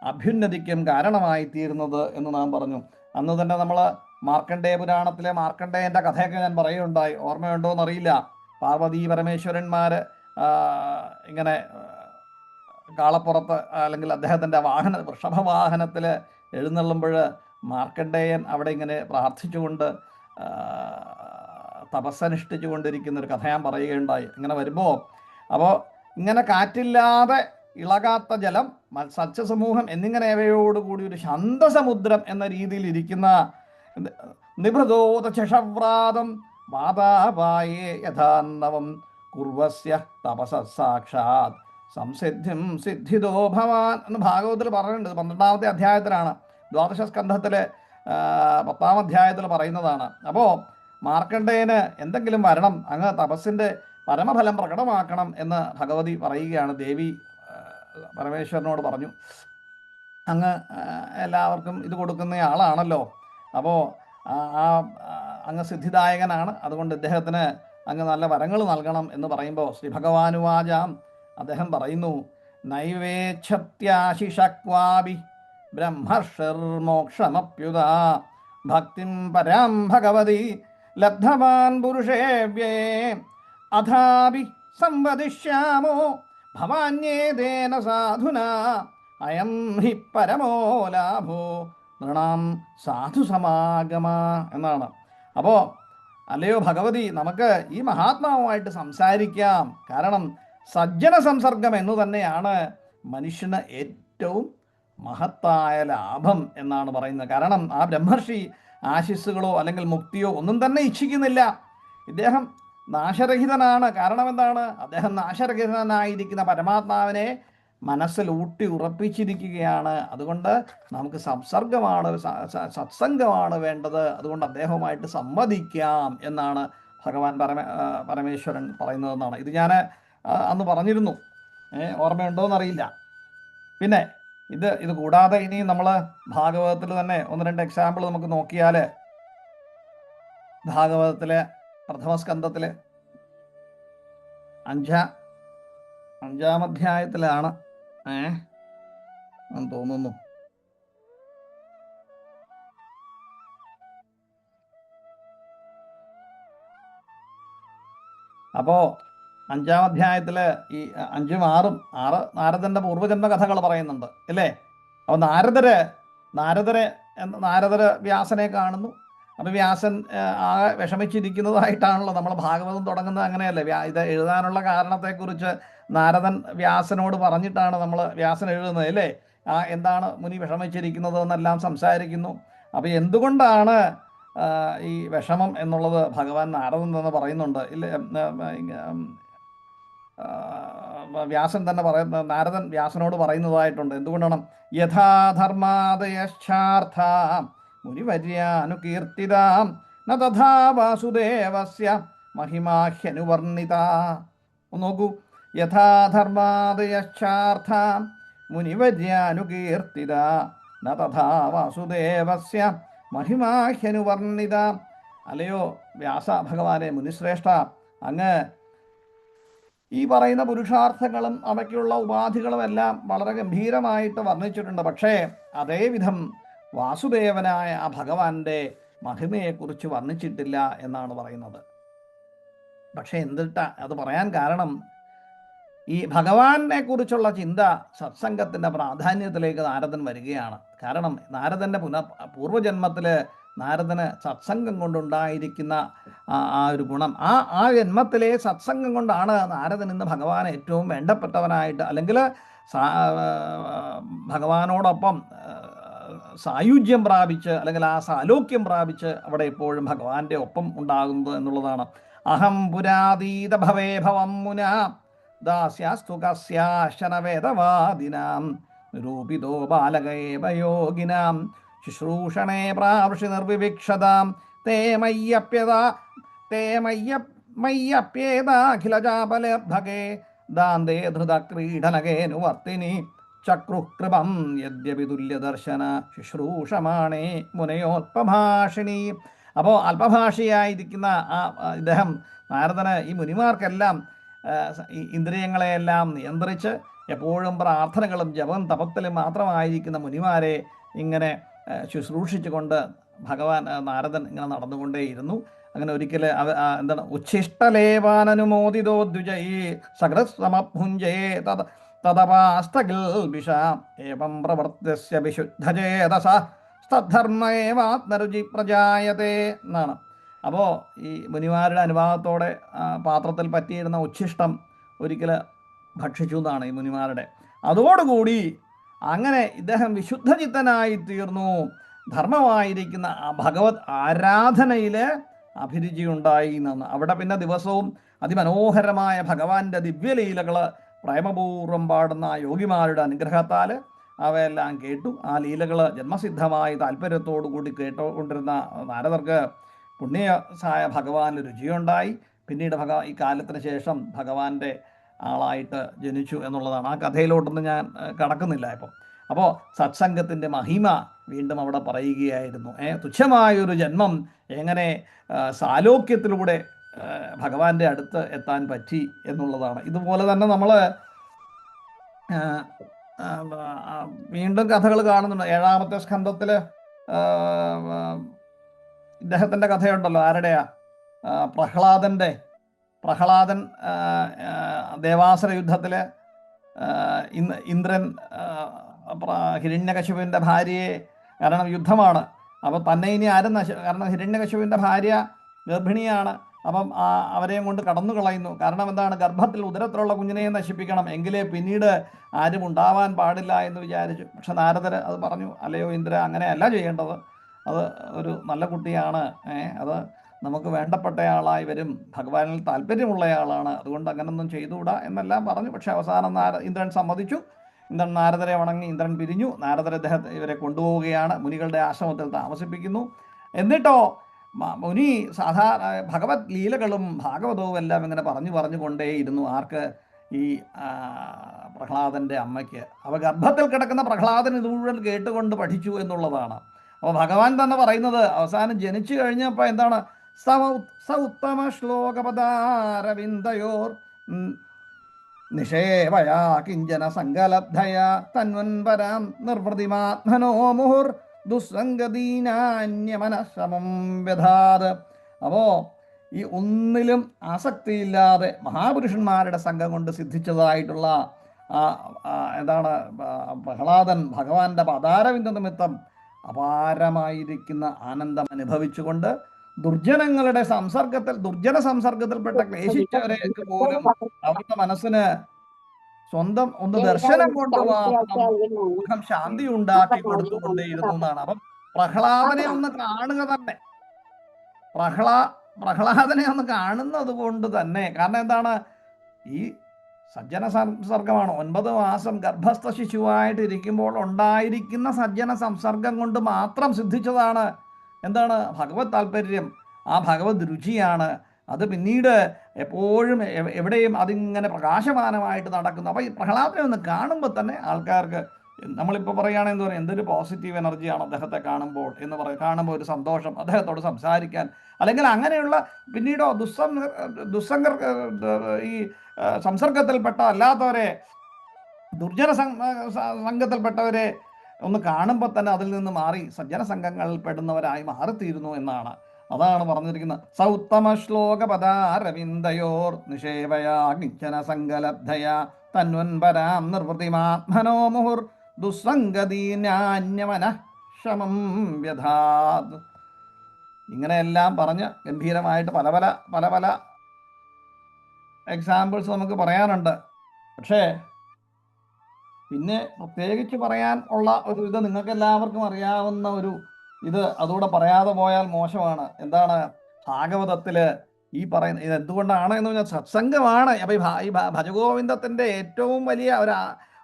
അഭ്യുന്നതിക്കും കാരണമായി തീരുന്നത് എന്ന് നാം പറഞ്ഞു. അന്ന് തന്നെ നമ്മൾ മാർക്കണ്ഡേയ പുരാണത്തിലെ മാർക്കണ്ഡേയൻ്റെ കഥയൊക്കെ ഞാൻ പറയുകയുണ്ടായി. ഓർമ്മയുണ്ടോ എന്നറിയില്ല. പാർവതീ പരമേശ്വരന്മാർ ഇങ്ങനെ കാളപ്പുറത്ത് അല്ലെങ്കിൽ അദ്ദേഹത്തിൻ്റെ വൃഷഭവാഹനത്തിൽ എഴുന്നള്ളുമ്പോൾ മാർക്കണ്ഡേയൻ അവിടെ ഇങ്ങനെ പ്രാർത്ഥിച്ചുകൊണ്ട് തപസ്സനുഷ്ഠിച്ചു കൊണ്ടിരിക്കുന്നൊരു കഥ ഞാൻ പറയുകയുണ്ടായി. ഇങ്ങനെ വരുമ്പോൾ അപ്പോൾ ഇങ്ങനെ കാറ്റില്ലാതെ ഇളകാത്ത ജലം, സസ്യസമൂഹം എന്നിങ്ങനെ അവയോടുകൂടി ഒരു ശാന്തസമുദ്രം എന്ന രീതിയിൽ ഇരിക്കുന്ന നിഭൃതോത ചഷവ്രാതം വാതാപായേ യഥാന്നവം കുർവസ്യ തപസ സാക്ഷാത് സംസിദ്ധിം സിദ്ധിതോ ഭവാൻ എന്ന് ഭാഗവതത്തിൽ പറയുന്നുണ്ട്. 12ാമത്തെ അധ്യായത്തിലാണ്, ദ്വാദശ സ്കന്ധത്തിലെ 10ാം അധ്യായത്തിൽ പറയുന്നതാണ്. അപ്പോൾ മാർക്കണ്ഡേയന് എന്തെങ്കിലും വരണം, അങ്ങ് തപസ്സിൻ്റെ പരമഫലം പ്രകടമാക്കണം എന്ന് ഭഗവതി പറയുകയാണ്. ദേവി പരമേശ്വരനോട് പറഞ്ഞു, അങ്ങ് എല്ലാവർക്കും ഇത് കൊടുക്കുന്ന ആളാണല്ലോ, അപ്പോൾ അങ്ങ് സിദ്ധിദായകനാണ്, അതുകൊണ്ട് ഇദ്ദേഹത്തിന് അങ്ങ് നല്ല വരങ്ങൾ നൽകണം എന്ന് പറയുമ്പോൾ ശ്രീ ഭഗവാനുവാചാം അദ്ദേഹം പറയുന്നു, നൈവേച്ഛത്യാശിഷക്വാഭി ബ്രഹ്മർഷിർമോക്ഷമപ്യുത ഭക്തിം പരാം ഭഗവതി ലബ്ധവാൻ പുരുഷേവ്യേ അഥാപി സംവദിഷ്യാമോ ഭവാന്യേതേന സാധുനാ അയം ഹി പരമോ ലാഭോ നൃണാം സാധു സമാഗമ എന്നാണ്. അപ്പോൾ അല്ലയോ ഭഗവതി, നമുക്ക് ഈ മഹാത്മാവുമായിട്ട് സംസാരിക്കാം. കാരണം സജ്ജന സംസർഗം എന്നു തന്നെയാണ് മനുഷ്യന് ഏറ്റവും മഹത്തായ ലാഭം എന്നാണ് പറയുന്നത്. കാരണം ആ ബ്രഹ്മർഷി ആശിസ്സുകളോ അല്ലെങ്കിൽ മുക്തിയോ ഒന്നും തന്നെ ഇച്ഛിക്കുന്നില്ല. ഇദ്ദേഹം നാശരഹിതനാണ്. കാരണം എന്താണ്? അദ്ദേഹം നാശരഹിതനായിരിക്കുന്ന പരമാത്മാവിനെ മനസ്സിൽ ഊട്ടി ഉറപ്പിച്ചിരിക്കുകയാണ്. അതുകൊണ്ട് നമുക്ക് സത്സംഗമാണ് വേണ്ടത്. അതുകൊണ്ട് അദ്ദേഹവുമായിട്ട് സംവദിക്കാം എന്നാണ് ഭഗവാൻ പരമേശ്വരൻ പറയുന്നതെന്നാണ്. ഇത് ഞാൻ അന്ന് പറഞ്ഞിരുന്നു, ഓർമ്മയുണ്ടോയെന്നറിയില്ല. പിന്നെ ഇത് കൂടാതെ ഇനി നമ്മൾ ഭാഗവതത്തിൽ തന്നെ 1-2 എക്സാമ്പിൾ നമുക്ക് നോക്കിയാൽ, ഭാഗവതത്തിലെ പ്രഥമസ്കന്ധത്തിലെ 5-ാം അധ്യായത്തിലാണ് തോന്നുന്നു. അപ്പോൾ 5-ാം അധ്യായത്തിൽ ഈ 5ഉം 6ഉം നാരദന്റെ പൂർവ്വജന്മ കഥകൾ പറയുന്നുണ്ട് അല്ലേ. അപ്പോൾ നാരദര് വ്യാസനെ കാണുന്നു. അപ്പോൾ വ്യാസൻ ആകെ വിഷമിച്ചിരിക്കുന്നതായിട്ടാണല്ലോ നമ്മൾ ഭാഗവതം തുടങ്ങുന്നത്. അങ്ങനെയല്ലേ? ഇത് എഴുതാനുള്ള കാരണത്തെക്കുറിച്ച് നാരദൻ വ്യാസനോട് പറഞ്ഞിട്ടാണ് നമ്മൾ വ്യാസൻ എഴുതുന്നത് അല്ലേ. എന്താണ് മുനി വിഷമിച്ചിരിക്കുന്നത് എന്നെല്ലാം സംസാരിക്കുന്നു. അപ്പോൾ എന്തുകൊണ്ടാണ് ഈ വിഷമം എന്നുള്ളത് ഭഗവാൻ നാരദൻ തന്നെ പറയുന്നുണ്ട് ഇല്ലേ. വ്യാസൻ തന്നെ നാരദൻ വ്യാസനോട് പറയുന്നതായിട്ടുണ്ട്. എന്തുകൊണ്ടാണ്? യഥാധർമാദയശ്ചാർത്ഥ മുനിവര്യാനുകീർത്തിതാം ന തഥാ വാസുദേവസ്യ മഹിമാഹ്യനുവർണിത. ഒന്ന് നോക്കൂ, യഥാധർമാദയശ്ചാർത്ഥ മുനിവര്യാനുകീർത്തിത ന തഥാ വാസുദേവസ്യ മഹിമാഹ്യനുവർണിത. അല്ലയോ വ്യാസ ഭഗവാനെ, മുനിശ്രേഷ്ഠ, അങ്ങ് ഈ പറയുന്ന പുരുഷാർത്ഥങ്ങളും അവയ്ക്കുള്ള ഉപാധികളും എല്ലാം വളരെ ഗംഭീരമായിട്ട് വർണ്ണിച്ചിട്ടുണ്ട്. പക്ഷേ അതേവിധം വാസുദേവനായ ആ ഭഗവാന്റെ മഹിമയെക്കുറിച്ച് വർണ്ണിച്ചിട്ടില്ല എന്നാണ് പറയുന്നത്. പക്ഷെ എന്നിട്ടാ അത് പറയാൻ കാരണം, ഈ ഭഗവാനെ കുറിച്ചുള്ള ചിന്ത സത്സംഗത്തിൻ്റെ പ്രാധാന്യത്തിലേക്ക് നാരദൻ വരികയാണ്. കാരണം നാരദൻ്റെ പൂർവ്വജന്മത്തിൽ നാരദന് സത്സംഗം കൊണ്ടുണ്ടായിരിക്കുന്ന ആ ഒരു ഗുണം, ആ ജന്മത്തിലെ സത്സംഗം കൊണ്ടാണ് നാരദൻ ഇന്ന് ഭഗവാൻ ഏറ്റവും വേണ്ടപ്പെട്ടവനായിട്ട്, അല്ലെങ്കിൽ ഭഗവാനോടൊപ്പം സായുജ്യം പ്രാപിച്ച്, അല്ലെങ്കിൽ ആ സാലോക്യം പ്രാപിച്ച് അവിടെ എപ്പോഴും ഭഗവാന്റെ ഒപ്പം ഉണ്ടാകുന്നത് എന്നുള്ളതാണ്. അഹം പുരാതീത ഭവേ ഭവം മുന ദാസ്യാസ്തു കസ്യാശന വേദവാദിനാം നിരൂപിതോ ബാലകേവ യോഗിനാം ശുശ്രൂഷണേ പ്രാവൃഷി നിർവിവിക്ഷതാം തേ മയ്യപ്യേതാഖിലജാപലേർഭകേ ദാന്തേ ധൃത ക്രീഡനകേനുവർത്തിനി ചക്രുകൃപം യദ്യപി തുല്യദർശന ശുശ്രൂഷമാണേ മുനയോൽപഭാഷിണി. അപ്പോൾ അല്പഭാഷിയായിരിക്കുന്ന ഇദ്ദേഹം നാരദന് ഈ മുനിമാർക്കെല്ലാം ഇന്ദ്രിയങ്ങളെയെല്ലാം നിയന്ത്രിച്ച് എപ്പോഴും പ്രാർത്ഥനകളും ജപം തപത്തിലും മാത്രമായിരിക്കുന്ന മുനിമാരെ ഇങ്ങനെ ശുശ്രൂഷിച്ചുകൊണ്ട് ഭഗവാൻ നാരദൻ ഇങ്ങനെ നടന്നുകൊണ്ടേയിരുന്നു. അങ്ങനെ ഒരിക്കൽ എന്താണ് ഉച്ഛിഷ്ടലേവാനനുമോദിതോ ദ്വിജയീ സകൃസമഭുഞ്ജേ തദപാസ്തകിൽ വിഷാം ഏവം പ്രവർത്തസ്യ വിശുദ്ധചേതസ തദ്ധർമ്മേവാത്മരുചി പ്രജായതേ എന്നാണ്. അപ്പോൾ ഈ മുനിമാരുടെ അനുവാദത്തോടെ പാത്രത്തിൽ പറ്റിയിരുന്ന ഉച്ഛിഷ്ടം ഒരിക്കൽ ഭക്ഷിച്ചു എന്നാണ് ഈ മുനിമാരുടെ. അതോടുകൂടി അങ്ങനെ ഇദ്ദേഹം വിശുദ്ധചിത്തനായി തീർന്നു. ധർമ്മമായിരിക്കുന്ന ഭഗവത് ആരാധനയിൽ അഭിരുചി ഉണ്ടായി എന്നാണ്. അവിടെ പിന്നെ ദിവസവും അതിമനോഹരമായ ഭഗവാന്റെ ദിവ്യലീലകൾ പ്രേമപൂർവ്വം പാടുന്ന യോഗിമാരുടെ അനുഗ്രഹത്താൽ അവയെല്ലാം കേട്ടു. ആ ലീലകൾ ജന്മസിദ്ധമായി താല്പര്യത്തോടു കൂടി കേട്ടുകൊണ്ടിരുന്ന നാരദർക്ക് പുണ്യസായ ഭഗവാന് രുചിയുണ്ടായി. പിന്നീട് ഈ കാലത്തിന് ശേഷം ഭഗവാന്റെ ആളായിട്ട് ജനിച്ചു എന്നുള്ളതാണ്. ആ കഥയിലോട്ടൊന്നും ഞാൻ കടക്കുന്നില്ല ഇപ്പം. അപ്പോൾ സത്സംഗത്തിൻ്റെ മഹിമ വീണ്ടും അവിടെ പറയുകയായിരുന്നു. തുച്ഛമായൊരു ജന്മം എങ്ങനെ സാലോക്യത്തിലൂടെ ഭഗവാന്റെ അടുത്ത് എത്താൻ പറ്റി എന്നുള്ളതാണ്. ഇതുപോലെ തന്നെ നമ്മൾ വീണ്ടും കഥകൾ കാണുന്നുണ്ട്. 7-ാമത്തെ സ്കന്ധത്തിൽ ഇദ്ദേഹത്തിൻ്റെ കഥയുണ്ടല്ലോ. ആരുടെയാ? പ്രഹ്ലാദൻ ദേവാസുര യുദ്ധത്തിൽ ഇന്ദ്രൻ ഹിരണ്യകശിപുവിൻ്റെ ഭാര്യയെ, കാരണം യുദ്ധമാണ്, അപ്പം തന്നെ ഇനി ആരും കാരണം ഹിരണ്യകശിപുവിൻ്റെ ഭാര്യ ഗർഭിണിയാണ്. അപ്പം അവരെയും കൊണ്ട് കടന്നു കളയുന്നു. കാരണം എന്താണ്? ഗർഭത്തിൽ ഉദരത്തിലുള്ള കുഞ്ഞിനെ നശിപ്പിക്കണം, എങ്കിലേ പിന്നീട് ആരും ഉണ്ടാവാൻ പാടില്ല എന്ന് വിചാരിച്ചു. പക്ഷെ നാരദർ അത് പറഞ്ഞു, അല്ലയോ ഇന്ദ്ര, അങ്ങനെയല്ല ചെയ്യേണ്ടത്, അത് ഒരു നല്ല കുട്ടിയാണ്, അത് നമുക്ക് വേണ്ടപ്പെട്ടയാളായി വരും, ഭഗവാനിൽ താല്പര്യമുള്ളയാളാണ്, അതുകൊണ്ട് അങ്ങനൊന്നും ചെയ്തുകൂടാ എന്നെല്ലാം പറഞ്ഞു. പക്ഷെ അവസാനം ഇന്ദ്രൻ സമ്മതിച്ചു. ഇന്ദ്രൻ നാരദരെ വണങ്ങി, ഇന്ദ്രൻ പിരിഞ്ഞു. നാരദർ ഇവരെ കൊണ്ടുപോവുകയാണ്, മുനികളുടെ ആശ്രമത്തിൽ താമസിപ്പിക്കുന്നു. എന്നിട്ടോ മുനി സാധാരണ ഭഗവത് ലീലകളും ഭാഗവതവും എല്ലാം ഇങ്ങനെ പറഞ്ഞുകൊണ്ടേയിരുന്നു. ആർക്ക്? ഈ പ്രഹ്ലാദൻ്റെ അമ്മയ്ക്ക്. അവ ഗർഭത്തിൽ കിടക്കുന്ന പ്രഹ്ലാദൻ ഇത് മുഴുവൻ കേട്ടുകൊണ്ട് പഠിച്ചു എന്നുള്ളതാണ്. അപ്പോൾ ഭഗവാൻ തന്നെ പറയുന്നത് അവസാനം ജനിച്ചു കഴിഞ്ഞപ്പോൾ എന്താണ്? സൗത്തമ ശ്ലോകപദാരവിന്ദയോർ നിഷേവയാ കിഞ്ചന സങ്കലബ്ധയാ തന്വൻപരാം നിർവൃതിമാത്മനോ മുഹുർ ദുസ്സംഗദീനാന്യമനശ്രമം വ്യധാത്. അപ്പോൾ ഈ ഒന്നിലും ആസക്തിയില്ലാതെ മഹാപുരുഷന്മാരുടെ സംഘം കൊണ്ട് സിദ്ധിച്ചതായിട്ടുള്ള എന്താണ് പ്രഹ്ലാദൻ ഭഗവാന്റെ പദാരവിന്ദ നിമിത്തം അപാരമായിരിക്കുന്ന ആനന്ദം അനുഭവിച്ചുകൊണ്ട് ദുർജന സംസർഗത്തിൽപ്പെട്ട ക്ലേശിച്ചവരേക്ക് പോലും അവരുടെ മനസ്സിന് സ്വന്തം ഒന്ന് ദർശനം കൊണ്ട് മാത്രം ശാന്തി ഉണ്ടാക്കി കൊടുത്തുകൊണ്ടേയിരുന്നു എന്നാണ്. അപ്പം പ്രഹ്ലാദനെ ഒന്ന് കാണുക തന്നെ, പ്രഹ്ലാദനെ ഒന്ന് കാണുന്നത് കൊണ്ട് തന്നെ, കാരണം എന്താണ്? ഈ സജ്ജന സംസർഗമാണ്. 9 മാസം ഗർഭസ്ഥ ശിശുവായിട്ട് ഇരിക്കുമ്പോൾ ഉണ്ടായിരിക്കുന്ന സജ്ജന സംസർഗം കൊണ്ട് മാത്രം സിദ്ധിച്ചതാണ് എന്താണ്? ഭഗവത് താല്പര്യം, ആ ഭഗവത് രുചിയാണ്. അത് പിന്നീട് എപ്പോഴും എവിടെയും അതിങ്ങനെ പ്രകാശമാനമായിട്ട് നടക്കുന്നു. അപ്പോൾ ഈ പ്രഹ്ലാദനെ ഒന്ന് കാണുമ്പോൾ തന്നെ ആൾക്കാർക്ക്, നമ്മളിപ്പോൾ പറയുകയാണെന്ന് പറയും, എന്തൊരു പോസിറ്റീവ് എനർജിയാണ് അദ്ദേഹത്തെ കാണുമ്പോൾ എന്ന് പറയും. കാണുമ്പോൾ ഒരു സന്തോഷം, അദ്ദേഹത്തോട് സംസാരിക്കാൻ, അല്ലെങ്കിൽ അങ്ങനെയുള്ള പിന്നീടോ ഈ സംസർഗത്തിൽപ്പെട്ട അല്ലാത്തവരെ, ദുർജന സംഘത്തിൽപ്പെട്ടവരെ ഒന്ന് കാണുമ്പോൾ തന്നെ അതിൽ നിന്ന് മാറി സജ്ജന സംഘങ്ങളിൽ പെടുന്നവരായി മാറിത്തീരുന്നു എന്നാണ്. അതാണ് പറഞ്ഞിരിക്കുന്നത്. സൗത്തമ ശ്ലോക പദാരവിന്ദയോർ നിഷേവയാ കിഞ്ചന സങ്കലബ്ധയാ തന്വൻപരാം നിർവൃതിമാത്മനോ മുഹുർ ദുസ്സംഗതീന്യാന്യമന ശമം വ്യഥാത്. ഇങ്ങനെയെല്ലാം പറഞ്ഞ് ഗംഭീരമായിട്ട് പല പല പല പല എക്സാമ്പിൾസ് നമുക്ക് പറയാനുണ്ട്. പക്ഷേ പിന്നെ പ്രത്യേകിച്ച് പറയാൻ ഉള്ള ഒരു ഇത് നിങ്ങൾക്ക് എല്ലാവർക്കും അറിയാവുന്ന ഒരു ഇത് അതുകൂടെ പറയാതെ പോയാൽ മോശമാണ്. എന്താണ് ഭാഗവതത്തില് ഈ പറയുന്ന ഇത് എന്തുകൊണ്ടാണ് എന്ന് പറഞ്ഞാൽ സത്സംഗമാണ്. അപ്പൊ ഈ ഭജഗോവിന്ദത്തിന്റെ ഏറ്റവും വലിയ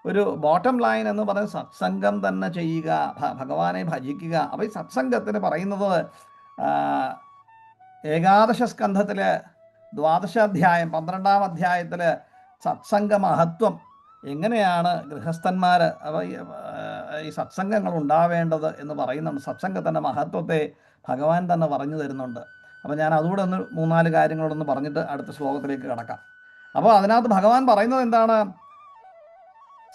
ഒരു ബോട്ടം ലൈൻ എന്ന് പറയുന്നത് സത്സംഗം തന്നെ ചെയ്യുക, ഭഗവാനെ ഭജിക്കുക. അപ്പൊ ഈ സത്സംഗത്തിന് പറയുന്നത് ഏകാദശ സ്കന്ധത്തില് 12ാം അധ്യായം 12ാം അധ്യായത്തില് സത്സംഗ മഹത്വം എങ്ങനെയാണ് ഗൃഹസ്ഥന്മാർ ഈ സത്സംഗങ്ങൾ ഉണ്ടാവേണ്ടത് എന്ന് പറയുന്നുണ്ട്. സത്സംഗത്തിൻ്റെ മഹത്വത്തെ ഭഗവാൻ തന്നെ പറഞ്ഞു തരുന്നുണ്ട്. അപ്പോൾ ഞാൻ അതുകൂടെ ഒന്ന് 3-4 കാര്യങ്ങളോടൊന്ന് പറഞ്ഞിട്ട് അടുത്ത ശ്ലോകത്തിലേക്ക് കടക്കാം. അപ്പോൾ അതിനകത്ത് ഭഗവാൻ പറയുന്നത് എന്താണ്?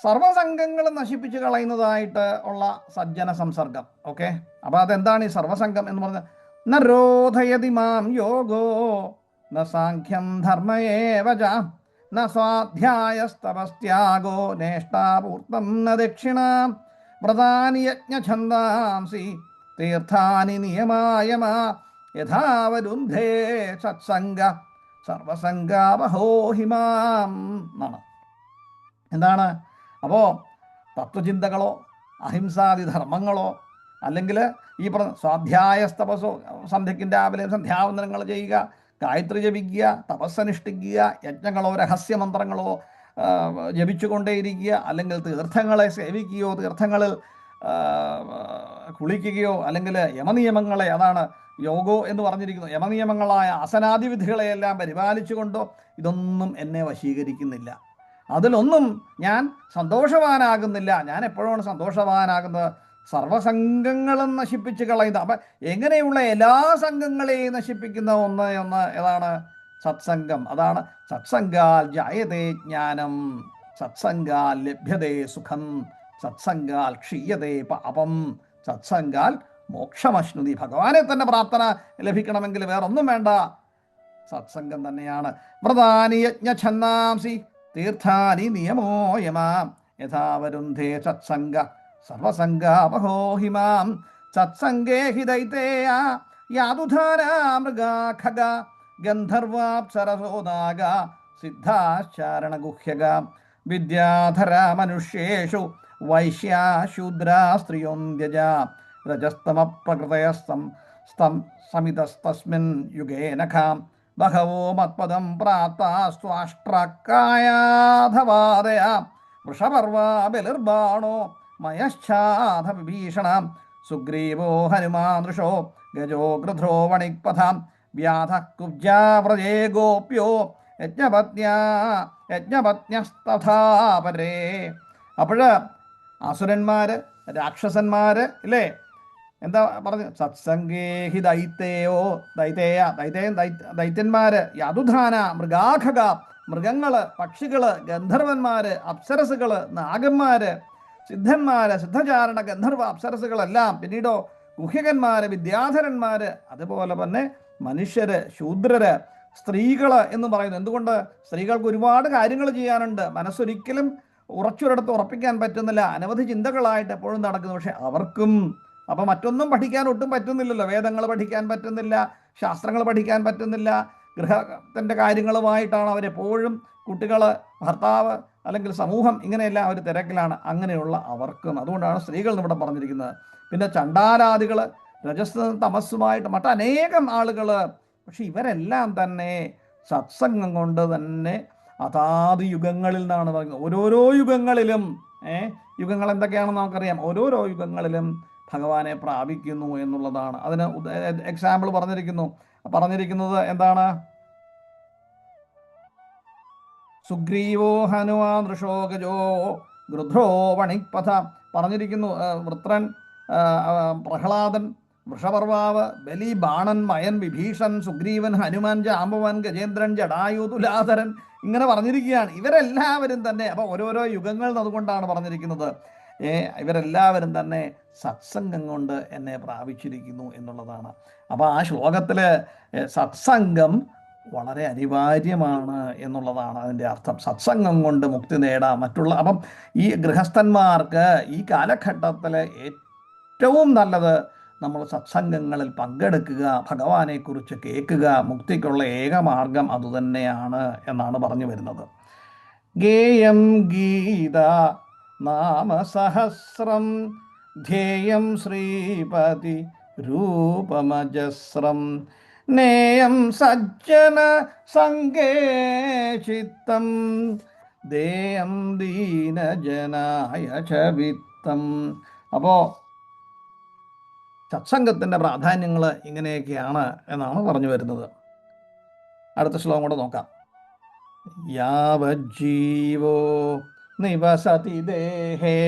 സർവസംഘങ്ങളും നശിപ്പിച്ച് കളയുന്നതായിട്ട് ഉള്ള സജ്ജന സംസർഗം. ഓക്കെ, അപ്പോൾ അതെന്താണ് ഈ സർവസംഘം എന്ന് പറഞ്ഞാൽ? ന രോധയതി മാം യോഗോ ന സാഖ്യം ധർമ്മയേവ ച ന സ്വാധ്യായസ്തപസ്ത്യാഗോ നേഷ്ടാപൂർത്തം ന ദക്ഷിണാം വ്രതാനി യജ്ഞഛന്ദാംസി തീർത്ഥാനി നിയമായമാ യഥാവരുന്ധേ സത്സംഗ സർവസംഗാപഹോഹിമാം എന്നാണ്. എന്താണ്? അപ്പോൾ തത്വചിന്തകളോ അഹിംസാദി ധർമ്മങ്ങളോ അല്ലെങ്കിൽ ഈ സ്വാധ്യായസ്തപസോ സന്ധ്യയ്ക്കും രാവിലെ സന്ധ്യാവന്ദനങ്ങൾ ചെയ്യുക, ഗായത്രി ജപിക്കുക, തപസ്സനുഷ്ഠിക്കുക, യജ്ഞങ്ങളോ രഹസ്യമന്ത്രങ്ങളോ ജപിച്ചുകൊണ്ടേയിരിക്കുക, അല്ലെങ്കിൽ തീർത്ഥങ്ങളെ സേവിക്കുകയോ തീർത്ഥങ്ങളിൽ കുളിക്കുകയോ അല്ലെങ്കിൽ യമനിയമങ്ങളെ, അതാണ് യോഗോ എന്ന് പറഞ്ഞിരിക്കുന്നത്, യമനിയമങ്ങളായ ആസനാദിവിധികളെയെല്ലാം പരിപാലിച്ചുകൊണ്ടോ ഇതൊന്നും എന്നെ വശീകരിക്കുന്നില്ല, അതിലൊന്നും ഞാൻ സന്തോഷവാനാകുന്നില്ല. ഞാൻ എപ്പോഴാണ് സന്തോഷവാനാകുന്നത്? സർവസംഘങ്ങളും നശിപ്പിച്ച് കളയുന്നത്. അപ്പം എങ്ങനെയുള്ള എല്ലാ സംഘങ്ങളെയും നശിപ്പിക്കുന്ന ഒന്ന് ഏതാണ്? സത്സംഗം. അതാണ് സത്സംഗാൽ ജായതേ ജ്ഞാനം, സത്സംഗാൽ ലഭ്യതേ സുഖം, സത്സംഗാൽ ക്ഷീയതേ പാപം, സത്സംഗാൽ മോക്ഷമശ്നുതി. ഭഗവാനെ തന്നെ പ്രാർത്ഥന ലഭിക്കണമെങ്കിൽ വേറൊന്നും വേണ്ട, സത്സംഗം തന്നെയാണ്. വ്രതാനി യജ്ഞഛന്ദാംസി തീർത്ഥാനി നിയമോയമാം യഥാവരുന്ധേ സത്സംഗ സർവസംഗാപഹോഹിമാം. സത്സംഗേ ഹി ദൈതേയ യാതുധാരാ മൃഗാ ഖഗ ഗന്ധർവാപ്സരസോദാഗ സിദ്ധാശ്ചാരണഗുഹ്യക വിദ്യാധര മനുഷ്യേഷു വൈശ്യാ ശൂദ്രാ സ്ത്രിയോന്ത്യജ രജസ്തമ പ്രകൃതയസ്തം സമിതസ്തസ്മിൻ യുഗേ നഖാം ബഹവോ മത്പദം പ്രാപ്താസ്ത്വാഷ്ട്രക്കായാധവാദയ വൃഷപർവാ ബലിർബാണോ മയശ്ചാധ വിഭീഷണം സുഗ്രീവോ ഹനുമാനൃഷോ ഗജോ ഗൃധ്രോ വണിക്പഥാം വ്യാധ കുബ്ജാവ്രജേ ഗോപ്യോ യജ്ഞപത്ന്യസ്തഥാപരേ. അപ്പോഴ് അസുരന്മാര് രാക്ഷസന്മാര് ഇല്ലേ, എന്താ പറഞ്ഞു? സത്സംഗേഹി ദൈത്യന്മാര്, യദുധാന മൃഗാഖക മൃഗങ്ങള്, പക്ഷികള്, ഗന്ധർവന്മാര്, അപ്സരസുകള്, നാഗന്മാര്, സിദ്ധന്മാര്, സിദ്ധചാരണ ഗന്ധർവ അപ്സരസുകളെല്ലാം, പിന്നീടോ ഗുഹ്യകന്മാര്, വിദ്യാധരന്മാര്, അതുപോലെ തന്നെ മനുഷ്യര്, ശൂദ്രര്, സ്ത്രീകള് എന്ന് പറയുന്നു. എന്തുകൊണ്ട്? സ്ത്രീകൾക്ക് ഒരുപാട് കാര്യങ്ങൾ ചെയ്യാനുണ്ട്. മനസ്സൊരിക്കലും ഉറച്ചൊരിടത്ത് ഉറപ്പിക്കാൻ പറ്റുന്നില്ല, അനവധി ചിന്തകളായിട്ട് എപ്പോഴും നടക്കുന്നു. പക്ഷെ അവർക്കും അപ്പം മറ്റൊന്നും പഠിക്കാൻ ഒട്ടും പറ്റുന്നില്ലല്ലോ. വേദങ്ങൾ പഠിക്കാൻ പറ്റുന്നില്ല, ശാസ്ത്രങ്ങൾ പഠിക്കാൻ പറ്റുന്നില്ല, ഗൃഹത്തിൻ്റെ കാര്യങ്ങളുമായിട്ടാണ് അവരെപ്പോഴും. കുട്ടികൾ, ഭർത്താവ് അല്ലെങ്കിൽ സമൂഹം, ഇങ്ങനെയെല്ലാം അവർ തിരക്കിലാണ്. അങ്ങനെയുള്ള അവർക്കും അതുകൊണ്ടാണ് സ്ത്രീകൾ ഇവിടെ പറഞ്ഞിരിക്കുന്നത്. പിന്നെ ചണ്ടാലാദികൾ, രജസ് തമസ്സുമായിട്ട് മറ്റനേകം ആളുകൾ. പക്ഷെ ഇവരെല്ലാം തന്നെ സത്സംഗം കൊണ്ട് തന്നെ അതാത് യുഗങ്ങളിൽ നിന്നാണ് പറയുന്നത്. ഓരോരോ യുഗങ്ങളിലും യുഗങ്ങൾ എന്തൊക്കെയാണെന്ന് നമുക്കറിയാം. ഓരോരോ യുഗങ്ങളിലും ഭഗവാനെ പ്രാപിക്കുന്നു എന്നുള്ളതാണ്. അതിന് എക്സാമ്പിൾ പറഞ്ഞിരിക്കുന്നത് എന്താണ്? സുഗ്രീവോ ഹനുമാൻ ഋഷോ ഗജോ ഗൃധ്രോ വണിക്പഥ പറഞ്ഞിരിക്കുന്നു. വൃത്രൻ, പ്രഹ്ലാദൻ, വൃഷപർവാവ്, ബലി, ബാണൻ, മയൻ, വിഭീഷൺ, സുഗ്രീവൻ, ഹനുമാൻ, ജാമ്പവൻ, ഗജേന്ദ്രൻ, ജടായു, തുലാധരൻ, ഇങ്ങനെ പറഞ്ഞിരിക്കുകയാണ്. ഇവരെല്ലാവരും തന്നെ അപ്പോൾ ഓരോരോ യുഗങ്ങൾ അതുകൊണ്ടാണ് പറഞ്ഞിരിക്കുന്നത്. ഇവരെല്ലാവരും തന്നെ സത്സംഗം കൊണ്ട് എന്നെ പ്രാപിച്ചിരിക്കുന്നു എന്നുള്ളതാണ്. അപ്പോൾ ആ ശ്ലോകത്തിൽ സത്സംഗം വളരെ അനിവാര്യമാണ് എന്നുള്ളതാണ് അതിൻ്റെ അർത്ഥം. സത്സംഗം കൊണ്ട് മുക്തി നേടാം. അപ്പം ഈ ഗൃഹസ്ഥന്മാർക്ക് ഈ കാലഘട്ടത്തിൽ ഏറ്റവും നല്ലത് നമ്മൾ സത്സംഗങ്ങളിൽ പങ്കെടുക്കുക, ഭഗവാനെക്കുറിച്ച് കേൾക്കുക. മുക്തിക്കുള്ള ഏക മാർഗം അതുതന്നെയാണ് എന്നാണ് പറഞ്ഞു വരുന്നത്. ഗേയം ഗീത നാമസഹസ്രം ധ്യേയം ശ്രീപതി രൂപമജസ്രം നേയം സജ്ജന സംഗേ ചിത്തം ദേയം ദീനജനായ ചവിത്തം. അപ്പോൾ സത്സംഗത്തിൻ്റെ പ്രാധാന്യങ്ങൾ ഇങ്ങനെയൊക്കെയാണ് എന്നാണ് പറഞ്ഞു വരുന്നത്. അടുത്ത ശ്ലോകം കൂടെ നോക്കാം. യാവജ്ജീവോ നിവസതി ദേഹേ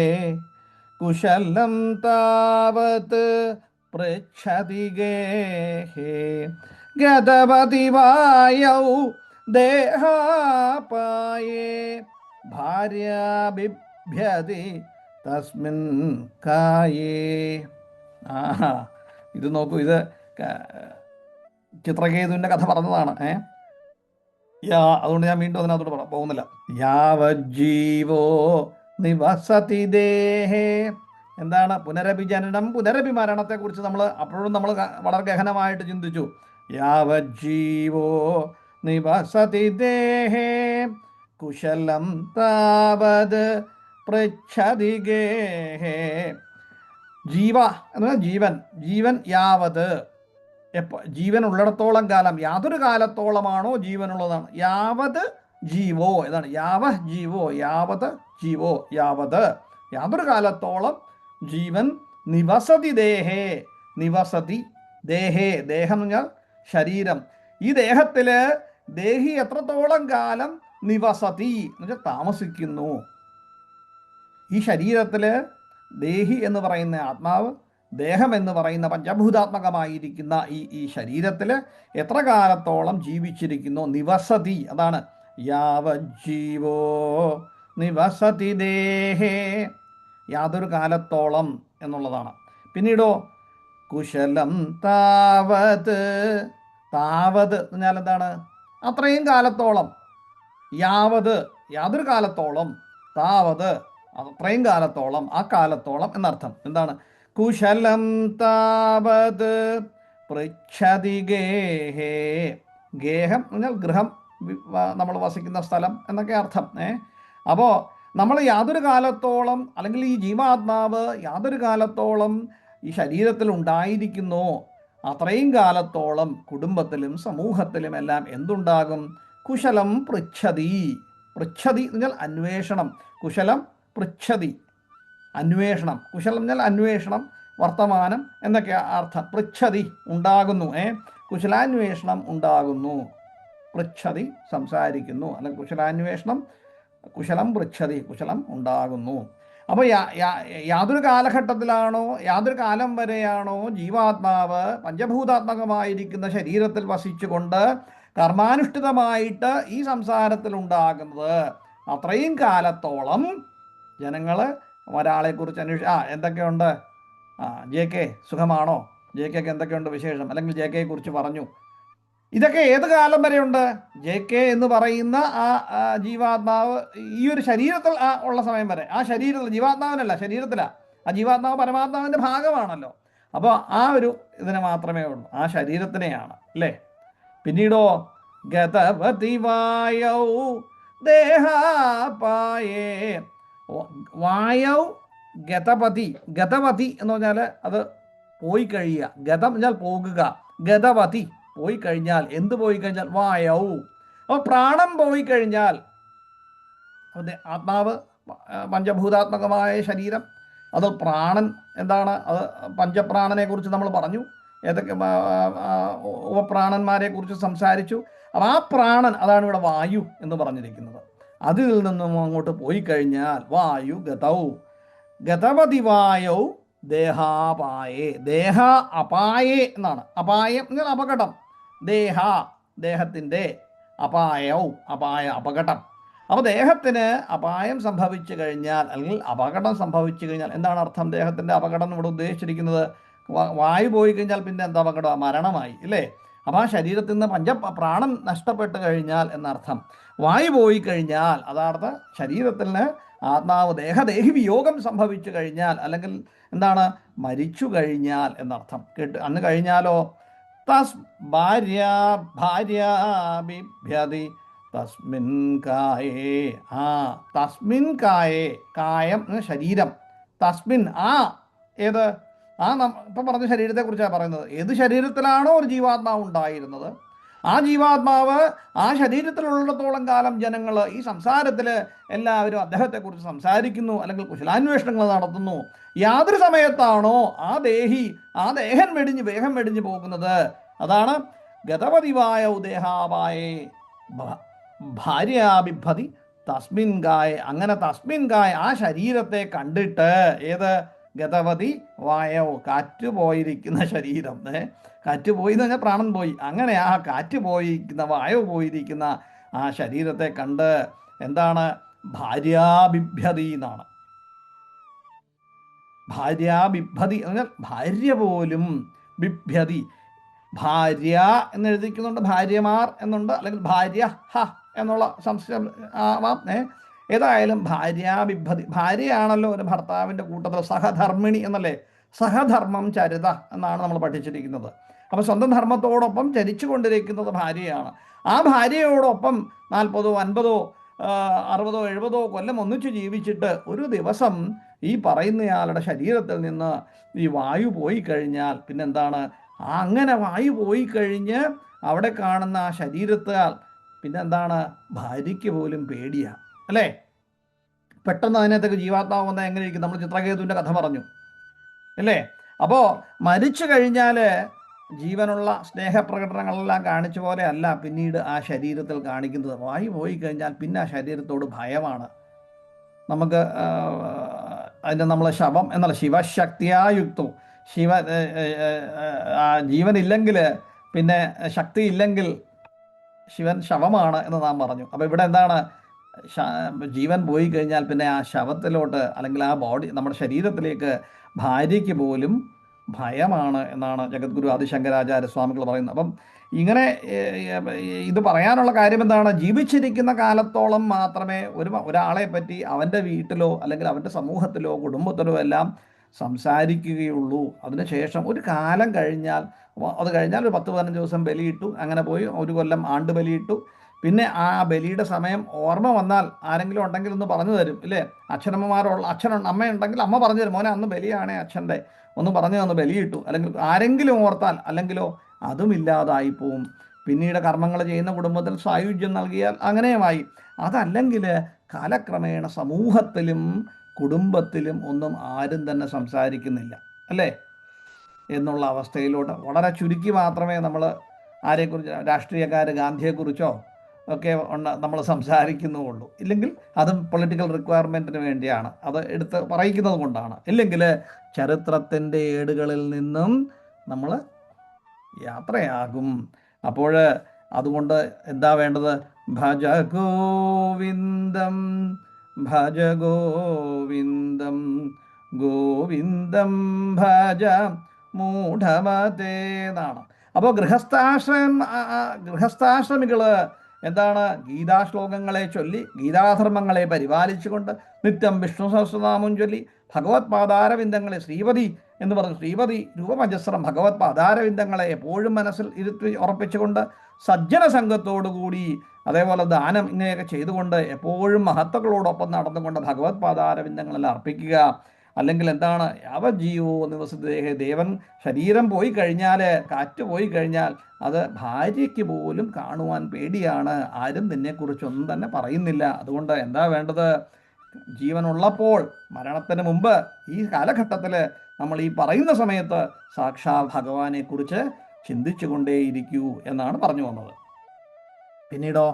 കുശലം താവത് പൃച്ഛതി ഗേഹേ ഗതവതി വായൗ ദേഹാപായേ ഭാര്യ ബിഭ്യതി തസ്മിൻ കായേ. ഇത് നോക്കൂ, ഇത് ചിത്രകേതുവിൻ്റെ കഥ പറഞ്ഞതാണ്. അതുകൊണ്ട് ഞാൻ വീണ്ടും അതിനകത്തോട്ട് പോകുന്നില്ല. യാവജ്ജീവോ നിവസതി ദേഹേ. എന്താണ് പുനരഭിജനനം, പുനരഭിമരണത്തെക്കുറിച്ച് അപ്പോഴും നമ്മൾ വളരെ ഗഹനമായിട്ട് ചിന്തിച്ചു. യാവജ്ജീവോ നിവസതി ദേഹേ കുശലം താവത് പൃച്ഛതി ഗേഹേ. ജീവ എന്ന് പറഞ്ഞാൽ ജീവൻ യാവത്, ജീവൻ ഉള്ളിടത്തോളം കാലം, യാതൊരു കാലത്തോളമാണോ ജീവനുള്ളതാണ്. യാവത് ജീവോ, ഇതാണ് യാവ ജീവോ, യാവത് ജീവോ, യാവത് യാതൊരു കാലത്തോളം ജീവൻ. നിവസതി ദേഹേ, നിവസതി ദേഹേ, ദേഹം എന്ന് പറഞ്ഞാൽ ശരീരം. ഈ ദേഹത്തിൽ ദേഹി എത്രത്തോളം കാലം നിവസതി എന്ന് വെച്ചാൽ താമസിക്കുന്നു. ഈ ശരീരത്തിൽ ദേഹി എന്ന് പറയുന്ന ആത്മാവ്, ദേഹം എന്ന് പറയുന്ന പഞ്ചഭൂതാത്മകമായിരിക്കുന്ന ഈ ശരീരത്തിൽ എത്ര കാലത്തോളം ജീവിച്ചിരിക്കുന്നു. നിവസതി, അതാണ് യാവജ്ജീവോ നിവസതി ദേഹേ, യാതൊരു കാലത്തോളം എന്നുള്ളതാണ്. പിന്നീടോ കുശലം താവത്, താവത് എന്ന് പറഞ്ഞാൽ എന്താണ്? അത്രയും കാലത്തോളം. യാവത് യാതൊരു കാലത്തോളം, താവത് അത്രയും കാലത്തോളം, ആ കാലത്തോളം എന്നർത്ഥം. എന്താണ്? കുശലം താവത് പൃച്ഛതി ഗേഹേ. ഗേഹം എന്ന് പറഞ്ഞാൽ ഗൃഹം, നമ്മൾ വസിക്കുന്ന സ്ഥലം എന്നൊക്കെ അർത്ഥം. അപ്പോൾ നമ്മൾ യാതൊരു കാലത്തോളം, അല്ലെങ്കിൽ ഈ ജീവാത്മാവ് യാതൊരു കാലത്തോളം ഈ ശരീരത്തിൽ ഉണ്ടായിരിക്കുന്നോ അത്രയും കാലത്തോളം കുടുംബത്തിലും സമൂഹത്തിലും എല്ലാം എന്തുണ്ടാകും? കുശലം പൃച്ഛതി. പൃച്ഛതി എന്ന് പറഞ്ഞാൽ അന്വേഷണം. കുശലം പൃച്ഛതി, അന്വേഷണം. കുശലം എന്നാൽ അന്വേഷണം, വർത്തമാനം എന്നൊക്കെ അർത്ഥം. പൃച്ഛതി ഉണ്ടാകുന്നു, കുശലാന്വേഷണം ഉണ്ടാകുന്നു. പൃച്ഛതി സംസാരിക്കുന്നു, അല്ലെങ്കിൽ കുശലാന്വേഷണം, കുശലം പൃച്ഛതി, കുശലം ഉണ്ടാകുന്നു. അപ്പോൾ യാതൊരു കാലഘട്ടത്തിലാണോ, യാതൊരു കാലം വരെയാണോ ജീവാത്മാവ് പഞ്ചഭൂതാത്മകമായിരിക്കുന്ന ശരീരത്തിൽ വസിച്ചുകൊണ്ട് കർമാനുഷ്ഠിതമായിട്ട് ഈ സംസാരത്തിൽ ഉണ്ടാകുന്നത്, അത്രയും കാലത്തോളം ജനങ്ങൾ ഒരാളെക്കുറിച്ച് എന്തൊക്കെയുണ്ട്, ജെ കെ സുഖമാണോ, ജെ കെക്ക് എന്തൊക്കെയുണ്ട് വിശേഷം, അല്ലെങ്കിൽ ജെ കെയെ കുറിച്ച് പറഞ്ഞു. ഇതൊക്കെ ഏത് കാലം വരെയുണ്ട്? ജെ കെ എന്ന് പറയുന്ന ആ ജീവാത്മാവ് ഈ ഒരു ശരീരത്തിൽ ഉള്ള സമയം വരെ. ആ ശരീരത്തിൽ, ജീവാത്മാവിനല്ല, ശരീരത്തിലാണ്. ആ ജീവാത്മാവ് പരമാത്മാവിൻ്റെ ഭാഗമാണല്ലോ. അപ്പോൾ ആ ഒരു ഇതിനെ മാത്രമേ ഉള്ളൂ, ആ ശരീരത്തിനെയാണ്, അല്ലേ? പിന്നീടോ ഗതവതി വായൗ ദേഹാപായേ. വായൗ ഗതപതി. ഗതവതി എന്ന് പറഞ്ഞാൽ അത് പോയി കഴിയുക. ഗതം എന്നാൽ പോകുക. ഗതവതി പോയി കഴിഞ്ഞാൽ, എന്ത് പോയി കഴിഞ്ഞാൽ? വായൗ. അപ്പോൾ പ്രാണം പോയി കഴിഞ്ഞാൽ, ആത്മാവ് പഞ്ചഭൂതാത്മകമായ ശരീരം, അത് പ്രാണൻ എന്താണ്? അത് പഞ്ചപ്രാണനെ കുറിച്ച് നമ്മൾ പറഞ്ഞു, ഏതൊക്കെ ഉപപ്രാണന്മാരെ കുറിച്ച് സംസാരിച്ചു. അപ്പോൾ ആ പ്രാണൻ അതാണ് ഇവിടെ വായു എന്ന് പറഞ്ഞിരിക്കുന്നത്. അതിൽ നിന്നും അങ്ങോട്ട് പോയി കഴിഞ്ഞാൽ വായു ഗതൗ. ഗതവതി വായൗ ദേഹാപായേ. ദേഹ അപായേ എന്നാണ്. അപായം എന്നാൽ അപകടം. ദേഹ ദേഹത്തിൻ്റെ, അപായൗ അപായ അപകടം. അപ്പോൾ ദേഹത്തിന് അപായം സംഭവിച്ചു കഴിഞ്ഞാൽ അല്ലെങ്കിൽ അപകടം സംഭവിച്ചു കഴിഞ്ഞാൽ എന്താണ് അർത്ഥം? ദേഹത്തിൻ്റെ അപകടം ഇവിടെ ഉദ്ദേശിച്ചിരിക്കുന്നത് വായു പോയി കഴിഞ്ഞാൽ പിന്നെ എന്താ അപകടം? മരണമായി, ഇല്ലേ? അപ്പോൾ ആ ശരീരത്തിൽ നിന്ന് പ്രാണൻ നഷ്ടപ്പെട്ട് കഴിഞ്ഞാൽ എന്നർത്ഥം. വായു പോയി കഴിഞ്ഞാൽ അതാർത്ഥ ശരീരത്തിന് ആത്മാവ് ദേഹദേഹി വിയോഗം സംഭവിച്ചു കഴിഞ്ഞാൽ അല്ലെങ്കിൽ എന്താണ് മരിച്ചു കഴിഞ്ഞാൽ എന്നർത്ഥം. അന്ന് കഴിഞ്ഞാലോ ഭാര്യാഭിഭ്യതി തസ്മിൻ കായേ. തസ്മിൻ കായേ, കായം ശരീരം, തസ്മിൻ ഏത് ഇപ്പം പറഞ്ഞ ശരീരത്തെക്കുറിച്ചാണ് പറയുന്നത്. ഏത് ശരീരത്തിലാണോ ഒരു ജീവാത്മാവ് ഉണ്ടായിരുന്നത് ആ ജീവാത്മാവ് ആ ശരീരത്തിലുള്ളിടത്തോളം കാലം ജനങ്ങൾ ഈ സംസാരത്തിൽ എല്ലാവരും അദ്ദേഹത്തെക്കുറിച്ച് സംസാരിക്കുന്നു അല്ലെങ്കിൽ കുശലാന്വേഷണങ്ങൾ നടത്തുന്നു. യാതൊരു സമയത്താണോ ആ ദേഹം വെടിഞ്ഞ് പോകുന്നത്, അതാണ് ഗതപതിവായ ഉദേഹാവായേ ഭാര്യാഭിഭതി തസ്മിൻ കായ്. അങ്ങനെ തസ്മിൻ കായ് ആ ശരീരത്തെ കണ്ടിട്ട്, ഏത് ഗതവതി വായോ കാറ്റ് പോയിരിക്കുന്ന ശരീരം, കാറ്റ് പോയി എന്ന് പറഞ്ഞാൽ പ്രാണൻ പോയി, അങ്ങനെ ആ കാറ്റ് പോയിരിക്കുന്ന വായു പോയിരിക്കുന്ന ആ ശരീരത്തെ കണ്ട് എന്താണ് ഭാര്യാഭിഭ്യതി എന്നാണ്. ഭാര്യാഭിഭ്യതി എന്ന് പറഞ്ഞാൽ ഭാര്യ പോലും ബിഭ്യതി, ഭാര്യ എന്ന് എഴുതിക്കുന്നുണ്ട്, ഭാര്യമാർ എന്നുണ്ട്, അല്ലെങ്കിൽ ഭാര്യ എന്നുള്ള സംശയം ആവാം. ഏതായാലും ഭാര്യാഭിഭ്യതി, ഭാര്യയാണല്ലോ ഒരു ഭർത്താവിൻ്റെ കൂട്ടത്തിൽ സഹധർമ്മിണി എന്നല്ലേ, സഹധർമ്മം ചരിത എന്നാണ് നമ്മൾ പഠിച്ചിരിക്കുന്നത്. അപ്പോൾ സ്വന്തം ധർമ്മത്തോടൊപ്പം ചരിച്ചു കൊണ്ടിരിക്കുന്നത് ഭാര്യയാണ്. ആ ഭാര്യയോടൊപ്പം 40, 50, 60, 70 കൊല്ലം ഒന്നിച്ചു ജീവിച്ചിട്ട് ഒരു ദിവസം ഈ പറയുന്നയാളുടെ ശരീരത്തിൽ നിന്ന് ഈ വായു പോയി കഴിഞ്ഞാൽ പിന്നെന്താണ്? അങ്ങനെ വായു പോയി കഴിഞ്ഞ് അവിടെ കാണുന്ന ആ ശരീരത്താൽ പിന്നെന്താണ്? ഭാര്യയ്ക്ക് പോലും പേടിയാണ്, അല്ലേ? പെട്ടെന്ന് അതിനകത്തേക്ക് ജീവാത്മാവ് വന്നാൽ എങ്ങനെ ഇരിക്കും? നമ്മൾ ചിത്രകേതുവിൻ്റെ കഥ പറഞ്ഞു, അല്ലേ? അപ്പോൾ മരിച്ചു കഴിഞ്ഞാൽ ജീവനുള്ള സ്നേഹപ്രകടനങ്ങളെല്ലാം കാണിച്ച പോലെ അല്ല പിന്നീട് ആ ശരീരത്തിൽ കാണിക്കുന്നത്. വായു പോയി കഴിഞ്ഞാൽ പിന്നെ ആ ശരീരത്തോട് ഭയമാണ്. നമുക്ക് അതിൻ്റെ നമ്മൾ ശവം എന്നുള്ള ശിവശക്തിയായുക്തം, ജീവനില്ലെങ്കിൽ പിന്നെ ശക്തി ഇല്ലെങ്കിൽ ശിവൻ ശവമാണ് എന്ന് നാം പറഞ്ഞു. അപ്പോൾ ഇവിടെ എന്താണ്? ജീവൻ പോയി കഴിഞ്ഞാൽ പിന്നെ ആ ശവത്തിലോട്ട് അല്ലെങ്കിൽ ആ ബോഡി നമ്മുടെ ശരീരത്തിലേക്ക് ഭാര്യയ്ക്ക് പോലും ഭയമാണ് എന്നാണ് ജഗദ്ഗുരു ആദിശങ്കരാചാര്യ സ്വാമികൾ പറയുന്നത്. അപ്പം ഇങ്ങനെ ഇത് പറയാനുള്ള കാര്യം എന്താണ്? ജീവിച്ചിരിക്കുന്ന കാലത്തോളം മാത്രമേ ഒരാളെ പറ്റി അവൻ്റെ വീട്ടിലോ അല്ലെങ്കിൽ അവൻ്റെ സമൂഹത്തിലോ കുടുംബത്തിലോ എല്ലാം സംസാരിക്കുകയുള്ളൂ. അതിനുശേഷം ഒരു കാലം കഴിഞ്ഞാൽ ഒരു 10-15 ദിവസം ബലിയിട്ടു, അങ്ങനെ പോയി ഒരു കൊല്ലം ആണ്ട് ബലിയിട്ടു, പിന്നെ ആ ബലിയുടെ സമയം ഓർമ്മ വന്നാൽ ആരെങ്കിലും ഉണ്ടെങ്കിൽ ഒന്ന് പറഞ്ഞു തരും, ഇല്ലേ? അമ്മയുണ്ടെങ്കിൽ അമ്മ പറഞ്ഞു തരും, മോനെ അന്ന് ബലിയാണേ അച്ഛൻ്റെ, ഒന്ന് പറഞ്ഞു തന്നു ബലിയിട്ടു. അല്ലെങ്കിൽ ആരെങ്കിലും ഓർത്താൽ, അല്ലെങ്കിലോ അതും ഇല്ലാതായി പോവും. പിന്നീട് കർമ്മങ്ങൾ ചെയ്യുന്ന കുടുംബത്തിൽ സായുജ്യം നൽകിയാൽ അങ്ങനെയുമായി. അതല്ലെങ്കിൽ കാലക്രമേണ സമൂഹത്തിലും കുടുംബത്തിലും ഒന്നും ആരും തന്നെ സംസാരിക്കുന്നില്ല, അല്ലേ? എന്നുള്ള അവസ്ഥയിലോട്ട് വളരെ ചുരുക്കി മാത്രമേ നമ്മൾ ആരെക്കുറിച്ച്, രാഷ്ട്രീയക്കാർ ഗാന്ധിയെക്കുറിച്ചോ ഒക്കെ നമ്മൾ സംസാരിക്കുന്നുള്ളൂ. ഇല്ലെങ്കിൽ അതും പൊളിറ്റിക്കൽ റിക്വയർമെൻറ്റിന് വേണ്ടിയാണ്, അത് എടുത്ത് പറയിക്കുന്നത് കൊണ്ടാണ്. ഇല്ലെങ്കിൽ ചരിത്രത്തിൻ്റെ ഏടുകളിൽ നിന്നും നമ്മൾ യാത്രയാകും. അപ്പോൾ അതുകൊണ്ട് എന്താ വേണ്ടത്? ഭജ ഗോവിന്ദം ഭജ ഗോവിന്ദം ഗോവിന്ദം ഭജ മൂഢമതേ എന്നാണ്. അപ്പോൾ ഗൃഹസ്ഥാശ്രമികൾ എന്താണ്? ഗീതാശ്ലോകങ്ങളെ ചൊല്ലി ഗീതാധർമ്മങ്ങളെ പരിപാലിച്ചുകൊണ്ട് നിത്യം വിഷ്ണു സഹസ്രനാമം ചൊല്ലി ഭഗവത് പാദാരവിന്ദങ്ങളെ, ശ്രീപതി എന്ന് പറഞ്ഞു, ശ്രീപതി രൂപമജസ്രം ഭഗവത് പാദാരവിന്ദങ്ങളെ എപ്പോഴും മനസ്സിൽ ഇരുത്തി ഉറപ്പിച്ചുകൊണ്ട് സജ്ജന സംഘത്തോടുകൂടി അതേപോലെ ദാനം ഇങ്ങനെയൊക്കെ ചെയ്തുകൊണ്ട് എപ്പോഴും മഹത്തുക്കളോടൊപ്പം നടന്നുകൊണ്ട് ഭഗവത് പാദാരവിന്ദങ്ങളിൽ അർപ്പിക്കുക. അല്ലെങ്കിൽ എന്താണ്? യാവജ്ജീവോ നിവസതേഹേ, ദേവൻ ശരീരം പോയി കഴിഞ്ഞാൽ, കാറ്റ് പോയി കഴിഞ്ഞാൽ അത് ഭാര്യയ്ക്ക് പോലും കാണുവാൻ പേടിയാണ്. ആരും നിന്നെക്കുറിച്ചൊന്നും തന്നെ പറയുന്നില്ല. അതുകൊണ്ട് എന്താ വേണ്ടത്? ജീവനുള്ളപ്പോൾ, മരണത്തിന് മുമ്പ്, ഈ കാലഘട്ടത്തിൽ നമ്മൾ ഈ പറയുന്ന സമയത്ത് സാക്ഷാൽ ഭഗവാനെക്കുറിച്ച് ചിന്തിച്ചു കൊണ്ടേയിരിക്കൂ എന്നാണ് പറഞ്ഞു വന്നത്. പിന്നീടോ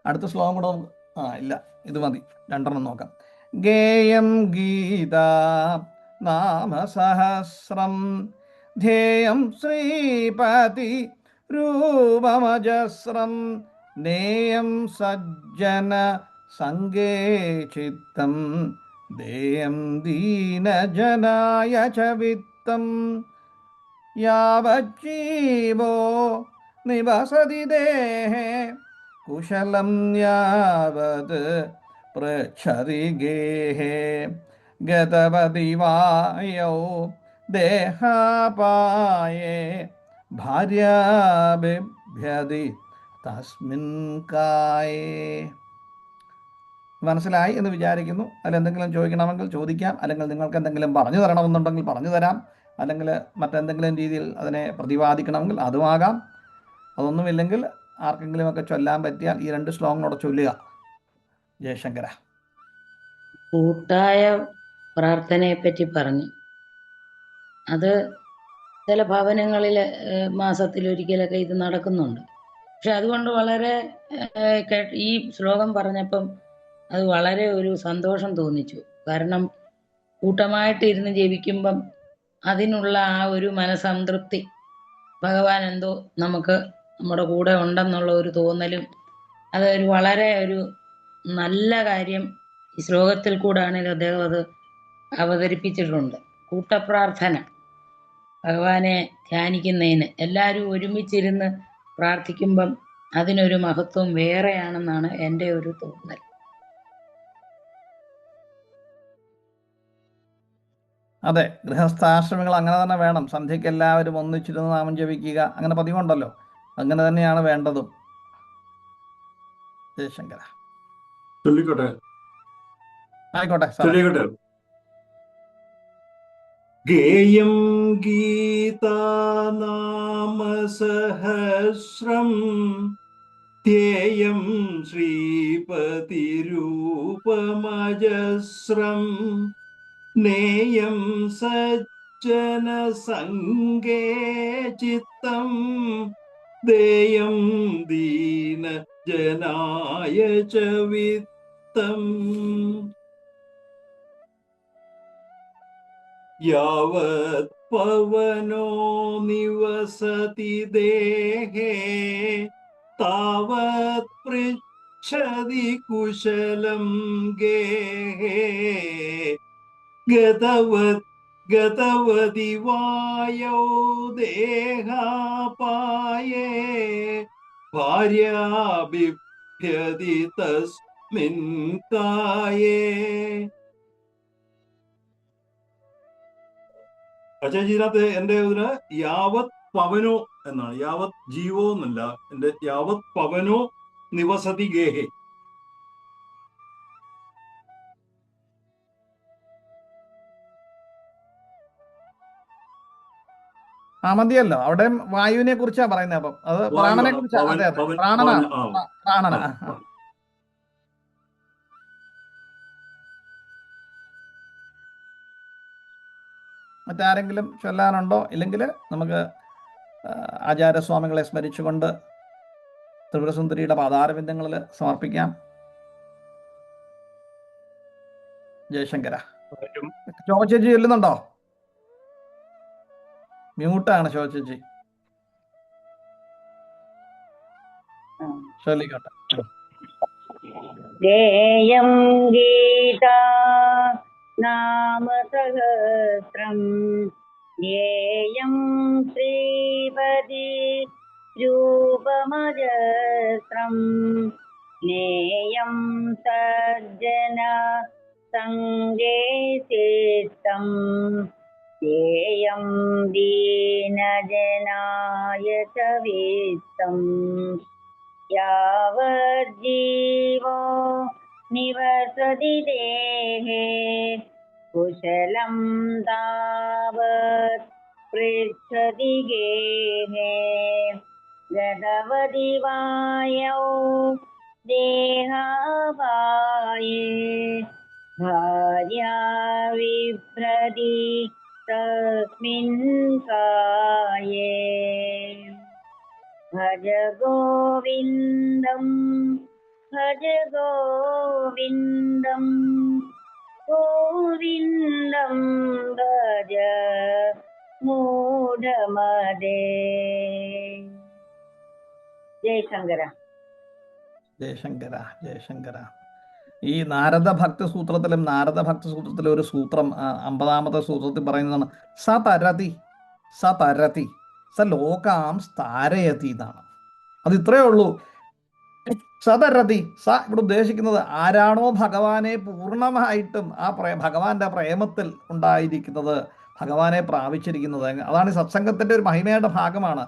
അടുത്ത ശ്ലോകം കൂടെ ഇല്ല, ഇത് മതി, 2 നോക്കാം. ഗേയം ഗീത നാമസഹസ്രം ധ്യേയം ശ്രീപതി രൂപമജസ്രം നേയം സജ്ജന സംഗേ ചിത്തം ദേയം ദീനജനായ ച വിത്തം യാവജ്ജീവോ നിവസതി ദേഹേ കുശലം യാവത് പൃച്ഛതി ഗേഹേ ഗതവതി വായൗ ദേഹാപായേ ഭാര്യാബിഭ്യതി തസ്മിൻ കായേ. മനസ്സിലായി എന്ന് വിചാരിക്കുന്നു. അതിലെന്തെങ്കിലും ചോദിക്കണമെങ്കിൽ ചോദിക്കാം, അല്ലെങ്കിൽ നിങ്ങൾക്ക് എന്തെങ്കിലും പറഞ്ഞു തരണമെന്നുണ്ടെങ്കിൽ പറഞ്ഞു തരാം, അല്ലെങ്കിൽ മറ്റെന്തെങ്കിലും രീതിയിൽ അതിനെ പ്രതിപാദിക്കണമെങ്കിൽ അതുമാകാം. അതൊന്നുമില്ലെങ്കിൽ ആർക്കെങ്കിലുമൊക്കെ ചൊല്ലാൻ പറ്റിയാൽ ഈ 2 ശ്ലോകങ്ങളോടെ ചൊല്ലുക. ജയശങ്കര. കൂട്ടായ പ്രാർത്ഥനയെ പറ്റി പറഞ്ഞു. അത് ചില ഭവനങ്ങളിൽ മാസത്തിലൊരിക്കലൊക്കെ ഇത് നടക്കുന്നുണ്ട്. പക്ഷെ അതുകൊണ്ട് വളരെ ഈ ശ്ലോകം പറഞ്ഞപ്പം അത് വളരെ ഒരു സന്തോഷം തോന്നിച്ചു. കാരണം കൂട്ടമായിട്ട് ഇരുന്ന് ജപിക്കുമ്പം അതിനുള്ള ആ ഒരു മനസംതൃപ്തി, ഭഗവാൻ എന്തോ നമുക്ക് നമ്മുടെ കൂടെ ഉണ്ടെന്നുള്ള ഒരു തോന്നലും, അതൊരു വളരെ ഒരു നല്ല കാര്യം ഈ ശ്ലോകത്തിൽ കൂടാണെങ്കിൽ അദ്ദേഹം അത് അവതരിപ്പിച്ചിട്ടുണ്ട്. കൂട്ടപ്രാർത്ഥന ഭഗവാനെ ധ്യാനിക്കുന്നതിന് എല്ലാവരും ഒരുമിച്ചിരുന്ന് പ്രാർത്ഥിക്കുമ്പം അതിനൊരു മഹത്വം വേറെയാണെന്നാണ് എൻ്റെ ഒരു തോന്നൽ. അതെ, ഗൃഹസ്ഥാശ്രമികൾ അങ്ങനെ തന്നെ വേണം. സന്ധ്യയ്ക്ക് എല്ലാവരും ഒന്നിച്ചിരുന്ന് നാമം ജപിക്കുക, അങ്ങനെ പതിവുണ്ടല്ലോ. അങ്ങനെ തന്നെയാണ് വേണ്ടതും. ജയശങ്കര. ആയിക്കോട്ടെ സാറേ. ഗേയം ഗീതാനാമസഹസ്രം ധ്യേയം ശ്രീപതിരൂപമജസ്രം നേയം സജ്ജനസംഗേ ചിത്തം ദേയം ദീനജനായ ച വിത്തം യാവത് പവനോ നിവസതി ദേഹേ താവത് പൃച്ഛതി കുശലം ഗേഹേ ഗതവതി വായൗ ദേഹാപായേ ഭാര്യാബിഭ്യതി തസ്മിൻ കായേ. പക്ഷേ ഇതിനകത്ത് എൻ്റെ ഇതിന് യാവത് പവനോ എന്നാണ്, യാവത് ജീവോ എന്നല്ല. എൻ്റെ യാവത് പവനോ നിവസതി ഗേഹേ. മതിയല്ലോ. അവിടെ വായുവിനെ കുറിച്ചാ പറയുന്നത്. അപ്പം അത് പ്രാണനെ കുറിച്ചാ. അതെ അതെ, പ്രാണനാണ്. മറ്റാരെങ്കിലും ചൊല്ലാനുണ്ടോ? ഇല്ലെങ്കിൽ നമുക്ക് ആചാര്യസ്വാമികളെ സ്മരിച്ചുകൊണ്ട് ത്രിപുരസുന്ദരിയുടെ പാതാരവിന്ദങ്ങളിൽ സമർപ്പിക്കാം. ജയശങ്കര. ശോഭചേച്ചി ചൊല്ലുന്നുണ്ടോ? മ്യൂട്ടാണ് ശോഭചേച്ചി. ചൊല്ലിക്കോട്ടെ. ദേയം ഗീതാ നാമസഹസ്രം ധ്യേയം ശ്രീപതി രൂപമജസ്രം നേയം സജ്ജന സംഗേ ചിത്തം ധ്യേയം ദീനജനായ ച വിത്തം യാവജ്ജീവോ നിവസതി ദേഹേ കുശലം താവത് പൃച്ഛതി ഗേഹേ ഗതവതി വായൗ ദേഹാപായേ ഭാര്യാവിഭ്രതി തസ്മിൻ കായേ. ഭജ ഗോവിന്ദം ഭജ ഗോവിന്ദം ഗോവിന്ദം ഭജ മൂഢമതേ. ജയശങ്കര. ജയശങ്കര. ജയശങ്കര. ഈ നാരദ ഭക്തി സൂത്രത്തിലും ഒരു സൂത്രം 50-ാമത്തെ സൂത്രത്തിൽ പറയുന്നതാണ് സ തരതി സ ലോകാം സ്ഥാരയതി എന്നാണ്. അത് ഇത്രയേ ഉള്ളൂ. സതരതി ഇവിടെ ഉദ്ദേശിക്കുന്നത് ആരാണോ ഭഗവാനെ പൂർണ്ണമായിട്ടും ഭഗവാന്റെ പ്രേമത്തിൽ ഉണ്ടായിരിക്കുന്നത്, ഭഗവാനെ പ്രാപിച്ചിരിക്കുന്നത്, അതാണ് ഈ സത്സംഗത്തിന്റെ ഒരു മഹിമയുടെ ഭാഗമാണ്.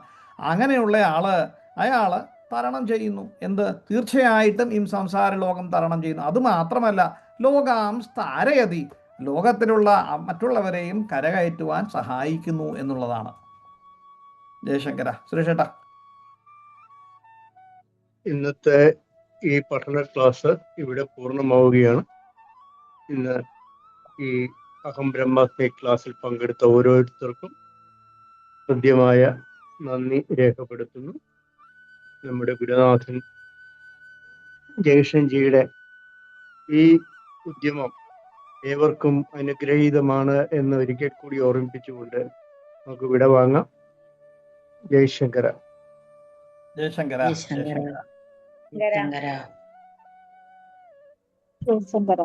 അങ്ങനെയുള്ള അയാള് തരണം ചെയ്യുന്നു. തീർച്ചയായിട്ടും ഈ സംസാര ലോകം തരണം ചെയ്യുന്നു. അത് മാത്രമല്ല, ലോകാം സ്ഥാരയതി, ലോകത്തിലുള്ള മറ്റുള്ളവരെയും കരകയറ്റുവാൻ സഹായിക്കുന്നു എന്നുള്ളതാണ്. ജയശങ്കര. സുരേഷേട്ടാ, ഇന്നത്തെ ഈ പഠന ക്ലാസ് ഇവിടെ പൂർണ്ണമാവുകയാണ്. ഇന്ന് ഈ അഹം ബ്രഹ്മാസ്മി ക്ലാസ്സിൽ പങ്കെടുത്ത ഓരോരുത്തർക്കും ഹൃദ്യമായ നന്ദി രേഖപ്പെടുത്തുന്നു. നമ്മുടെ ഗുരുനാഥൻ ജയകൃഷ്ണൻജിയുടെ ഈ ഉദ്യമം ഏവർക്കും അനുഗ്രഹീതമാണ് എന്ന് ഒരിക്കൽ കൂടി ഓർമ്മിപ്പിച്ചുകൊണ്ട് നമുക്ക് വിടവാങ്ങാം. ജയശങ്കര. ജയശങ്കര. ജയശങ്കര. ശങ്കര. ജയശങ്കര.